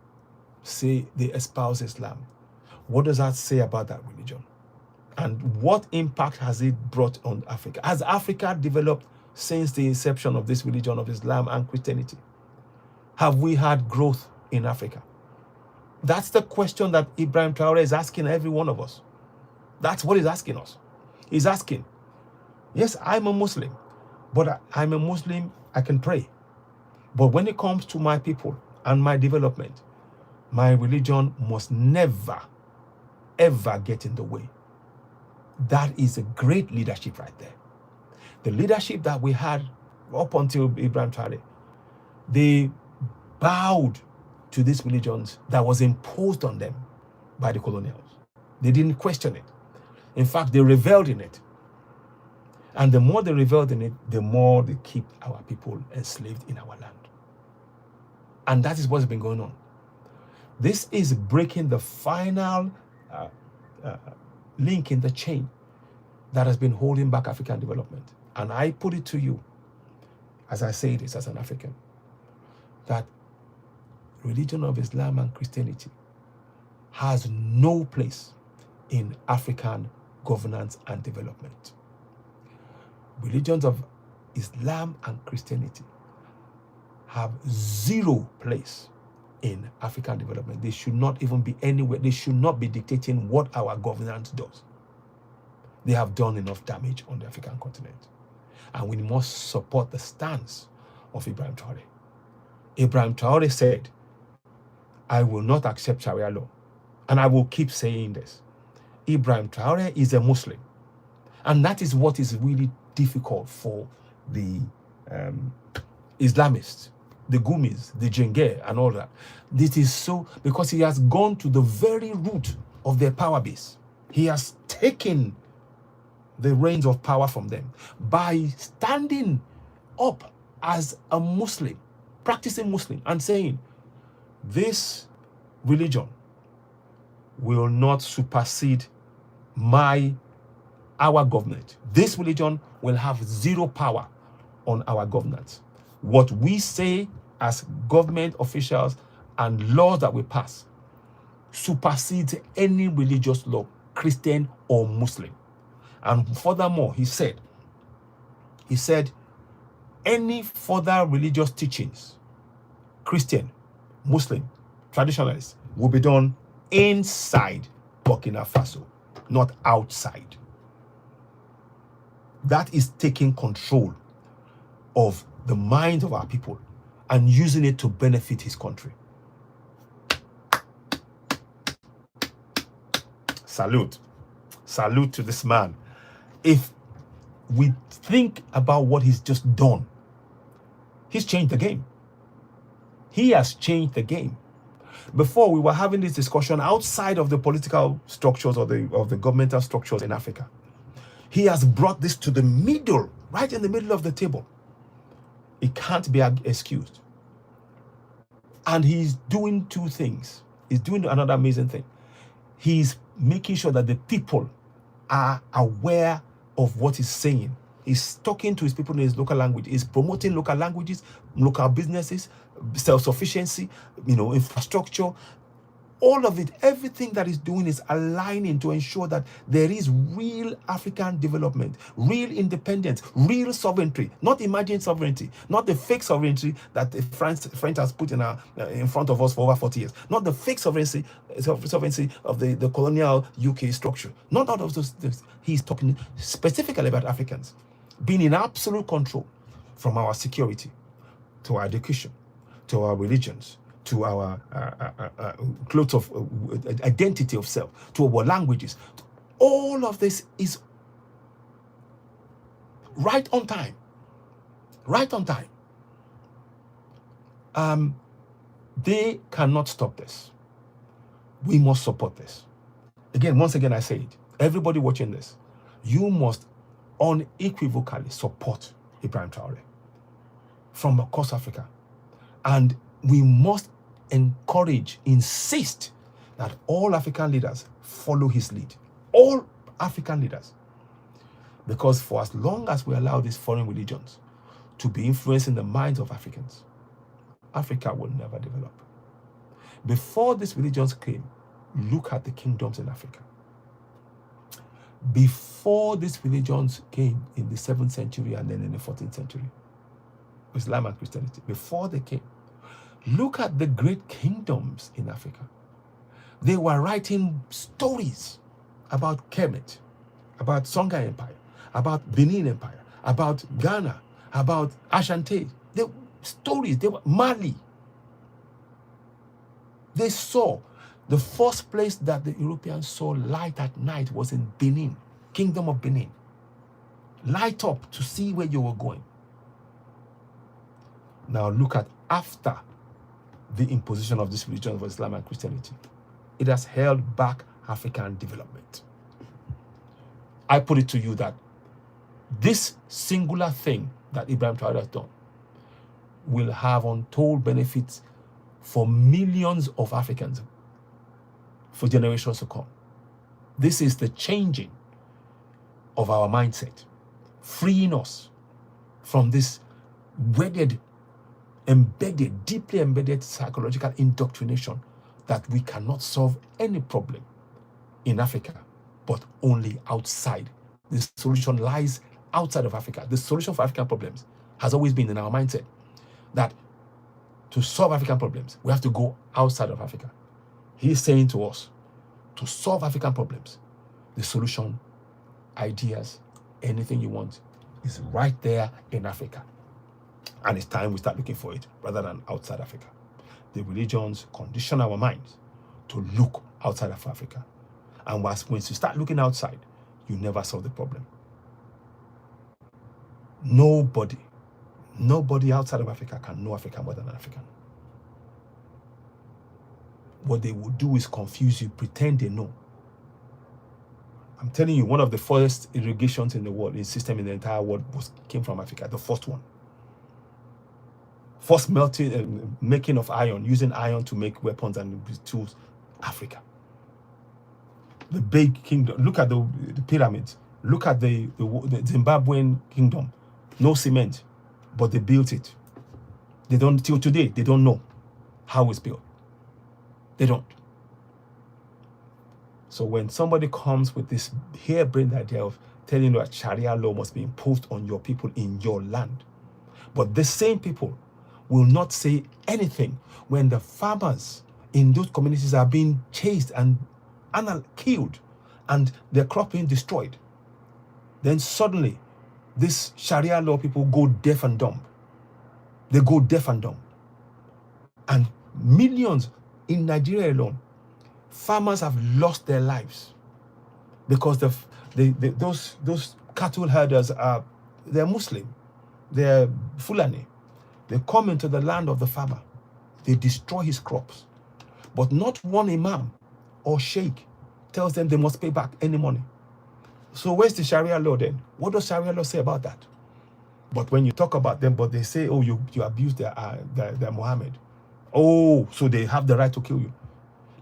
say they espouse Islam. What does that say about that religion? And what impact has it brought on Africa? Has Africa developed since the inception of this religion of Islam and Christianity? Have we had growth in Africa? That's the question that Ibrahim Traore is asking every one of us. That's what he's asking us. He's asking, yes, I'm a Muslim, but I'm a Muslim, I can pray. But when it comes to my people and my development, my religion must never, ever get in the way. That is a great leadership right there. The leadership that we had up until Ibrahim Traore, they bowed to these religions that was imposed on them by the colonials. They didn't question it. In fact, they reveled in it. And the more they reveled in it, the more they keep our people enslaved in our land. And that is what's been going on. This is breaking the final link in the chain that has been holding back African development. And I put it to you, as I say this as an African, that religion of Islam and Christianity has no place in African governance and development. Religions of Islam and Christianity have zero place in African development. They should not even be anywhere. They should not be dictating what our governance does. They have done enough damage on the African continent. And we must support the stance of Ibrahim Traore. Ibrahim Traore said, I will not accept Sharia law. And I will keep saying this. Ibrahim Traore is a Muslim. And that is what is really difficult for the Islamists, the Gumis, the Jengir, and all that. This is so because he has gone to the very root of their power base. He has taken the reins of power from them by standing up as a Muslim, practicing Muslim, and saying, this religion will not supersede our government. This religion will have zero power on our governance. What we say as government officials and laws that we pass supersedes any religious law, Christian or Muslim. And furthermore, he said, any further religious teachings, Christian, Muslim, traditionalists, will be done inside Burkina Faso, not outside. That is taking control of the minds of our people and using it to benefit his country. Salute. Salute to this man. If we think about what he's just done, he's changed the game. He has changed the game. Before, we were having this discussion outside of the political structures or the governmental structures in Africa. He has brought this to the middle, right in the middle of the table. It can't be excused. And he's doing two things. He's doing another amazing thing. He's making sure that the people are aware of what he's saying. He's talking to his people in his local language. He's promoting local languages, local businesses, self-sufficiency, infrastructure. All of it, everything that he's doing is aligning to ensure that there is real African development, real independence, real sovereignty, not imagined sovereignty, not the fake sovereignty that the French has put in front of us for over 40 years, not the fake sovereignty of the colonial UK structure, not all of those things. He's talking specifically about Africans being in absolute control, from our security to our education, to our religions, to our clothes of identity of self, to our languages. All of this is right on time. Right on time. They cannot stop this. We must support this. Once again, I say it. Everybody watching this, you must unequivocally support Ibrahim Traore from across Africa. And we must encourage, insist that all African leaders follow his lead. All African leaders. Because for as long as we allow these foreign religions to be influencing the minds of Africans, Africa will never develop. Before these religions came, look at the kingdoms in Africa. Before these religions came in the 7th century and then in the 14th century, Islam and Christianity, before they came, look at the great kingdoms in Africa. They were writing stories about Kemet, about Songhai Empire, about Benin Empire, about Ghana, about Ashanti. They were Mali. They saw the first place that the Europeans saw light at night was in Benin, Kingdom of Benin. Light up to see where you were going. Now look at after the imposition of this religion of Islam and Christianity. It has held back African development. I put it to you that this singular thing that Ibrahim Traore has done will have untold benefits for millions of Africans for generations to come. This is the changing of our mindset, freeing us from this wedded, embedded, deeply embedded psychological indoctrination that we cannot solve any problem in Africa, but only outside. The solution lies outside of Africa. The solution for African problems has always been in our mindset that to solve African problems, we have to go outside of Africa. He's saying to us, to solve African problems, the solution, ideas, anything you want is right there in Africa. And it's time we start looking for it rather than outside Africa. The religions condition our minds to look outside of Africa. And once you start looking outside, you never solve the problem. Nobody outside of Africa can know Africa more than an African. What they will do is confuse you, pretend they know. I'm telling you, one of the first irrigations in the world, a system in the entire world, came from Africa, the first one. First melting and making of iron, using iron to make weapons and tools, Africa. The big kingdom, look at the pyramids, look at the Zimbabwean kingdom, no cement, but they built it. They don't, till today, they don't know how it's built. They don't. So when somebody comes with this harebrained idea of telling you that Sharia law must be imposed on your people in your land, but the same people will not say anything when the farmers in those communities are being chased and killed and their crop being destroyed, then suddenly this Sharia law people go deaf and dumb. They go deaf and dumb. And millions in Nigeria alone, farmers have lost their lives because those cattle herders they're Muslim, they're Fulani. They come into the land of the farmer, they destroy his crops, but not one imam or sheikh tells them they must pay back any money. So where's the Sharia law then? What does Sharia law say about that? But when you talk about them, but they say, oh, you abuse their Muhammad. Oh, so they have the right to kill you.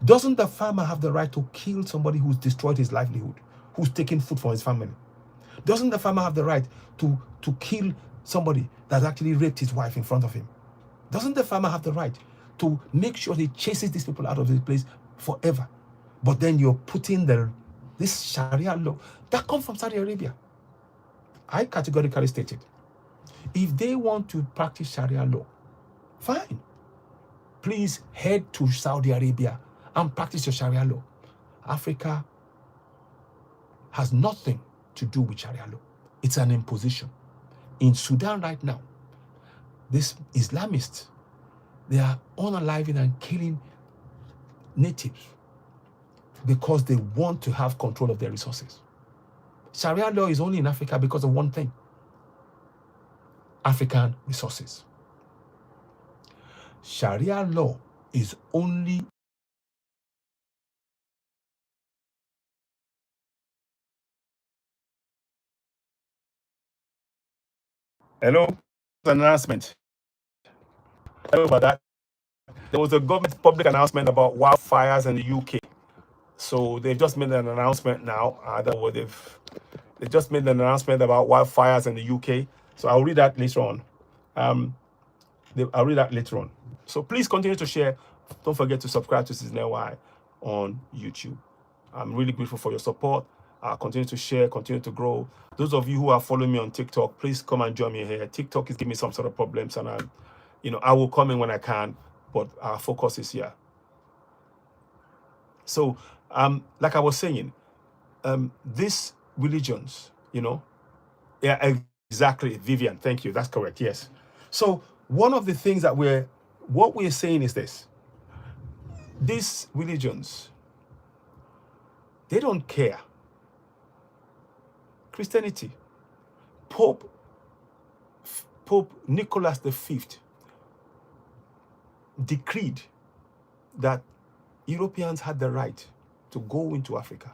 Doesn't the farmer have the right to kill somebody who's destroyed his livelihood, who's taken food from his family? Doesn't the farmer have the right to kill somebody that actually raped his wife in front of him? Doesn't the farmer have the right to make sure he chases these people out of this place forever? But then you're putting this Sharia law that comes from Saudi Arabia. I categorically stated, if they want to practice Sharia law, fine. Please head to Saudi Arabia and practice your Sharia law. Africa has nothing to do with Sharia law. It's an imposition. In Sudan right now, these Islamists, they are unaliving and killing natives because they want to have control of their resources. Sharia law is only in Africa because of one thing: African resources. Sharia law is only hello, an announcement. Hello about that. There was a government public announcement about wildfires in the UK. So they've just made an announcement now. They just made an announcement about wildfires in the UK. So I'll read that later on. I'll read that later on. So please continue to share. Don't forget to subscribe to Citizen Y on YouTube. I'm really grateful for your support. Continue to share, continue to grow. Those of you who are following me on TikTok, please come and join me here. TikTok is giving me some sort of problems, and I will come in when I can, but our focus is here. So, like I was saying, these religions, yeah, exactly, Vivian, thank you, that's correct, yes. So, one of the things that what we're saying is this: these religions, they don't care. Christianity, Pope Nicholas V decreed that Europeans had the right to go into Africa,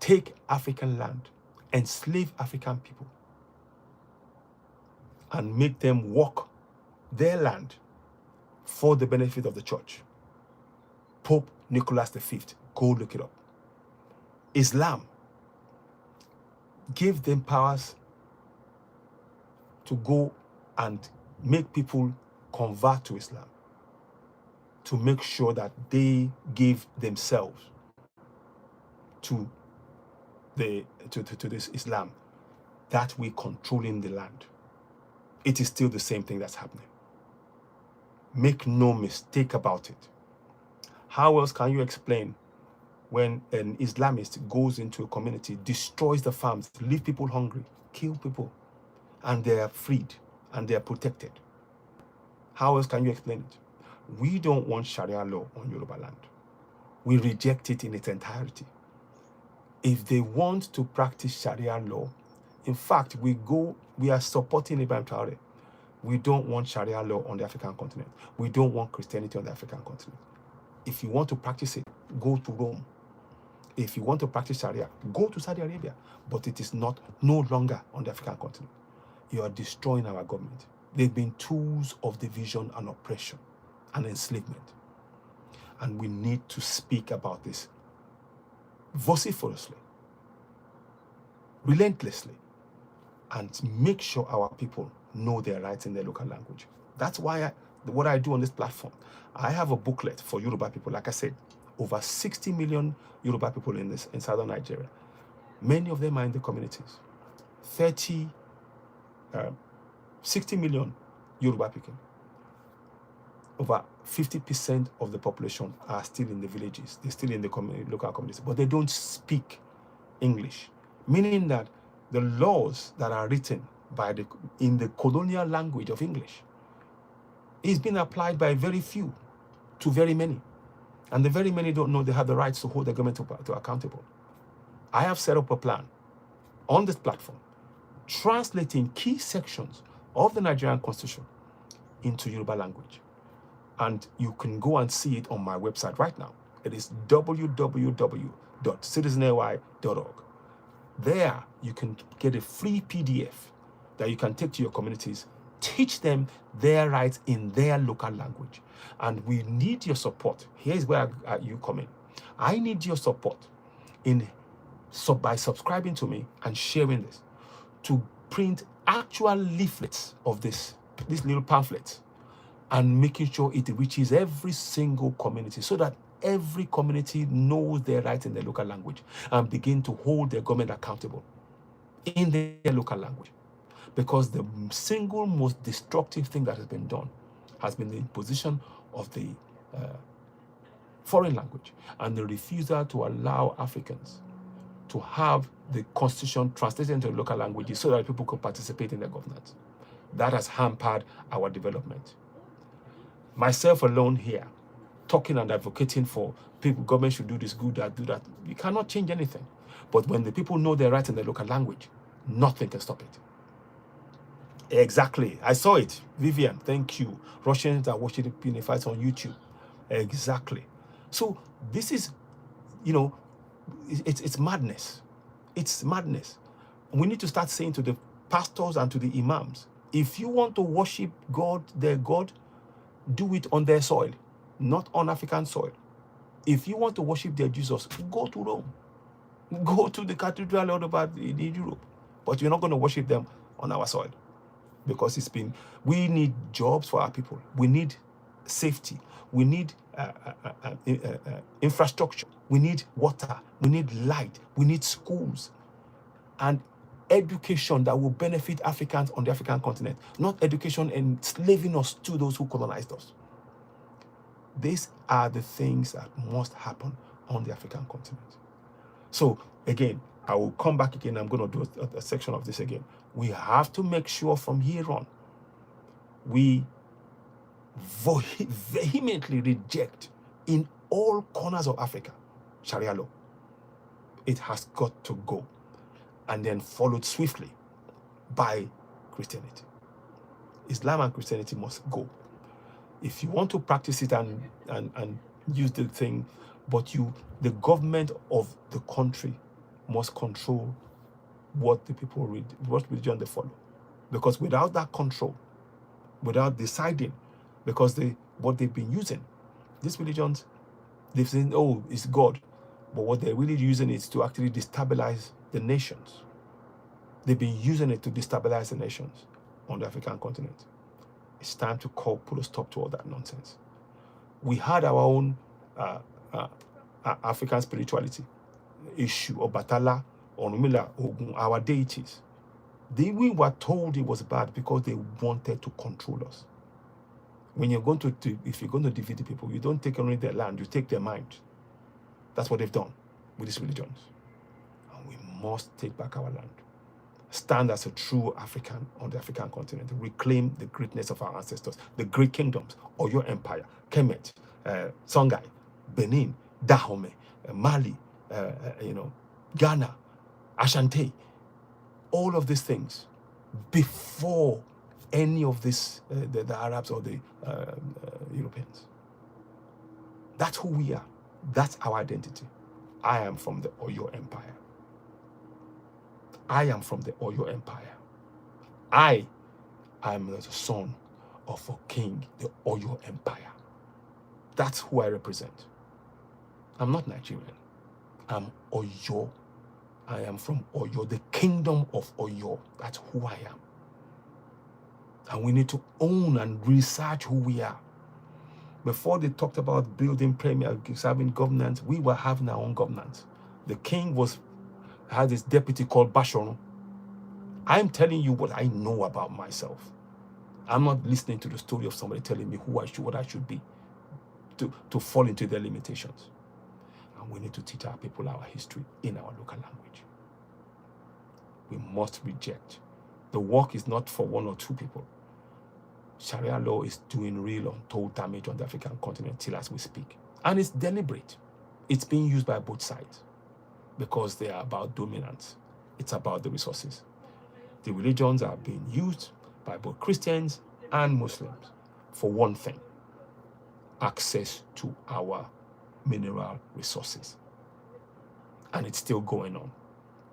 take African land, enslave African people, and make them work their land for the benefit of the church. Pope Nicholas V, go look it up. Islam gave them powers to go and make people convert to Islam, to make sure that they give themselves to this Islam, that we're controlling the land. It is still the same thing that's happening. Make no mistake about it. How else can you explain when an Islamist goes into a community, destroys the farms, leave people hungry, kill people, and they are freed and they are protected? How else can you explain it? We don't want Sharia law on Yoruba land. We reject it in its entirety. If they want to practice Sharia law, in fact, we are supporting Ibrahim Traore. We don't want Sharia law on the African continent. We don't want Christianity on the African continent. If you want to practice it, go to Rome. If you want to practice Sharia, go to Saudi Arabia. But it is no longer on the African continent. You are destroying our government. They've been tools of division and oppression and enslavement. And we need to speak about this vociferously, relentlessly, and make sure our people know their rights in their local language. That's why what I do on this platform, I have a booklet for Yoruba people. Like I said, over 60 million Yoruba people in southern Nigeria. Many of them are in the communities. 60 million Yoruba people. Over 50% of the population are still in the villages. They're still in the local communities, but they don't speak English, meaning that the laws that are written in the colonial language of English is being applied by very few to very many. And the very many don't know they have the rights to hold the government to accountable. I have set up a plan on this platform, translating key sections of the Nigerian Constitution into Yoruba language. And you can go and see it on my website right now. It is www.citizenay.org. There, you can get a free PDF that you can take to your communities, teach them their rights in their local language. And we need your support. Here's where you come in. I need your support by subscribing to me and sharing this, to print actual leaflets of these little pamphlets, and making sure it reaches every single community so that every community knows their rights in their local language and begin to hold their government accountable in their local language. Because the single most destructive thing that has been done has been the imposition of the foreign language and the refusal to allow Africans to have the constitution translated into local languages so that people could participate in their governance. That has hampered our development. Myself alone here, talking and advocating for people, government should do this, do that. You cannot change anything. But when the people know their rights in their local language, nothing can stop it. Exactly. I saw it. Vivian, thank you. Russians are watching the fights on YouTube. Exactly. So this is, it's madness. It's madness. We need to start saying to the pastors and to the imams, if you want to worship God, their God, do it on their soil, not on African soil. If you want to worship their Jesus, go to Rome. Go to the cathedral all over in Europe. But you're not going to worship them on our soil. Because we need jobs for our people. We need safety. We need infrastructure. We need water. We need light. We need schools. And education that will benefit Africans on the African continent, not education enslaving us to those who colonized us. These are the things that must happen on the African continent. So again, I will come back again. I'm going to do a section of this again. We have to make sure from here on, we vehemently reject in all corners of Africa Sharia law. It has got to go, and then followed swiftly by Christianity. Islam and Christianity must go. If you want to practice it and use the thing, but the government of the country must control what the people read, what religion they follow. Because without that control, without deciding, because what they've been using, these religions, they've said, oh, it's God. But what they're really using is to actually destabilize the nations. They've been using it to destabilize the nations on the African continent. It's time to put a stop to all that nonsense. We had our own African spirituality issue, Obatala, Orunmila, Ogun, our deities. We were told it was bad because they wanted to control us. When you're going to, if you're going to defeat the people, you don't take only their land, you take their mind. That's what they've done with these religions. And we must take back our land. Stand as a true African on the African continent. Reclaim the greatness of our ancestors, the great kingdoms, Oyo Empire, Kemet, Songhai, Benin, Dahomey, Mali, Ghana, Ashanti, all of these things before any of this, the Arabs or the Europeans. That's who we are. That's our identity. I am from the Oyo Empire. I am from the Oyo Empire. I am the son of a king, the Oyo Empire. That's who I represent. I'm not Nigerian. I'm Oyo. I am from Oyo, the kingdom of Oyo. That's who I am. And we need to own and research who we are. Before they talked about building premier, having governance, we were having our own governance. The king had his deputy called Bashono. I'm telling you what I know about myself. I'm not listening to the story of somebody telling me what I should be to fall into their limitations. And we need to teach our people our history in our local language. We must reject. The work is not for one or two people. Sharia law is doing real untold damage on the African continent till as we speak. And it's deliberate. It's being used by both sides because they are about dominance. It's about the resources. The religions are being used by both Christians and Muslims for one thing: access to our mineral resources. And it's still going on.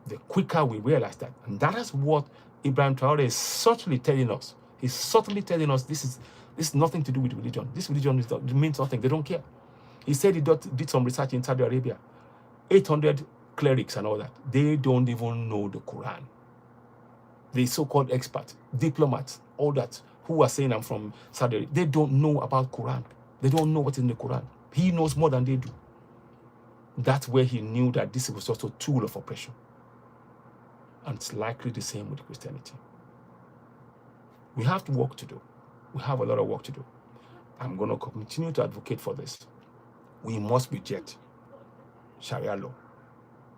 The quicker we realize that, and that is what Ibrahim Traore is subtly telling us. He's subtly telling us this is nothing to do with religion. This religion means nothing. They don't care. He said he did some research in Saudi Arabia. 800 clerics and all that. They don't even know the Quran. The so-called experts, diplomats, all that, who are saying I'm from Saudi Arabia, they don't know about Quran. They don't know what's in the Quran. He knows more than they do. That's where he knew that this was also a tool of oppression. And it's likely the same with Christianity. We have work to do. We have a lot of work to do. I'm going to continue to advocate for this. We must reject Sharia law.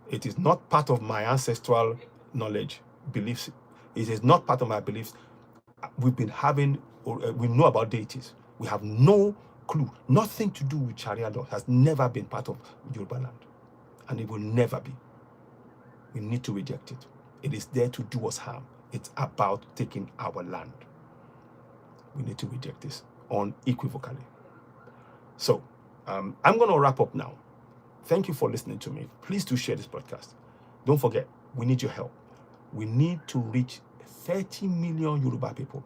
It is not part of my ancestral knowledge, beliefs. It is not part of my beliefs. We've been having, we know about deities. We have no clue. Nothing to do with Sharia law has never been part of Yoruba land. And it will never be. We need to reject it. It is there to do us harm. It's about taking our land. We need to reject this unequivocally. So, I'm going to wrap up now. Thank you for listening to me. Please do share this broadcast. Don't forget, we need your help. We need to reach 30 million Yoruba people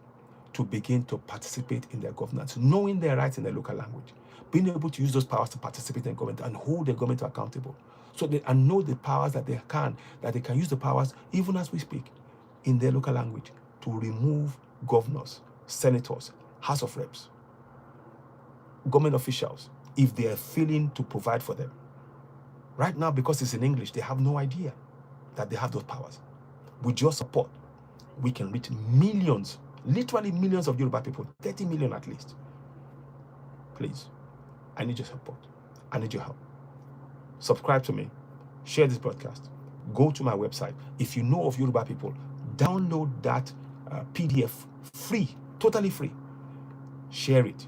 to begin to participate in their governance, knowing their rights in their local language, being able to use those powers to participate in government and hold their government accountable. So they and know the powers that they can use the powers, even as we speak, in their local language to remove governors, senators, House of Reps, government officials, if they are failing to provide for them. Right now, because it's in English, they have no idea that they have those powers. With your support, we can reach millions, literally millions of Yoruba people, 30 million at least. Please, I need your support. I need your help. Subscribe to me. Share this broadcast. Go to my website. If you know of Yoruba people, download that PDF free, totally free. Share it,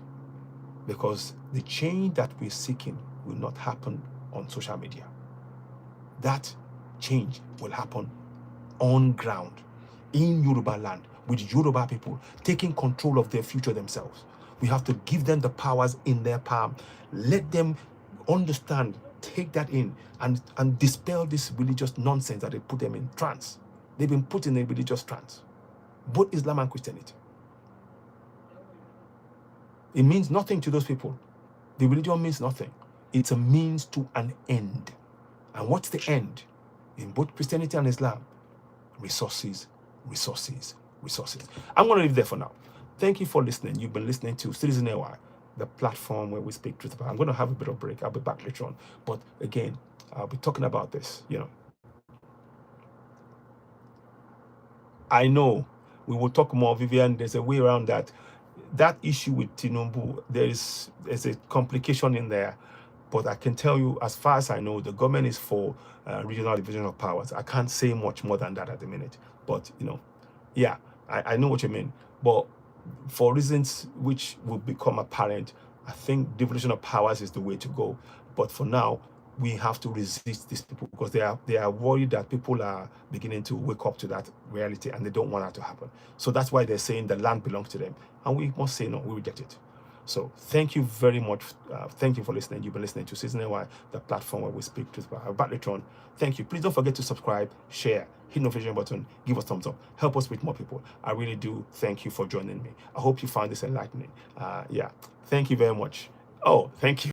because the change that we're seeking will not happen on social media. That change will happen on ground, in Yoruba land, with Yoruba people taking control of their future themselves. We have to give them the powers in their palm. Let them understand, take that in, and dispel this religious nonsense that they put them in trance. They've been put in a religious trance, both Islam and Christianity. It means nothing to those people. The religion means nothing. It's a means to an end. And what's the end? In both Christianity and Islam, resources, resources, resources. I'm going to leave there for now. Thank you for listening. You've been listening to Citizen AY, the platform where we speak truth about. I'm going to have a bit of break. I'll be back later on. But again, I'll be talking about this, I know we will talk more, Vivian. There's a way around that. That issue with Tinubu, there's a complication in there. But I can tell you, as far as I know, the government is for regional division of powers. I can't say much more than that at the minute. But, yeah, I know what you mean. But for reasons which will become apparent, I think devolution of powers is the way to go. But for now, we have to resist these people, because they are worried that people are beginning to wake up to that reality, and they don't want that to happen. So that's why they're saying the land belongs to them. And we must say no, we reject it. So thank you very much. Thank you for listening. You've been listening to Citizen AY, the platform where we speak truth about later on. Thank you. Please don't forget to subscribe, share, hit the notification button, give us thumbs up, help us reach more people. I really do thank you for joining me. I hope you found this enlightening. Yeah, thank you very much. Oh, thank you.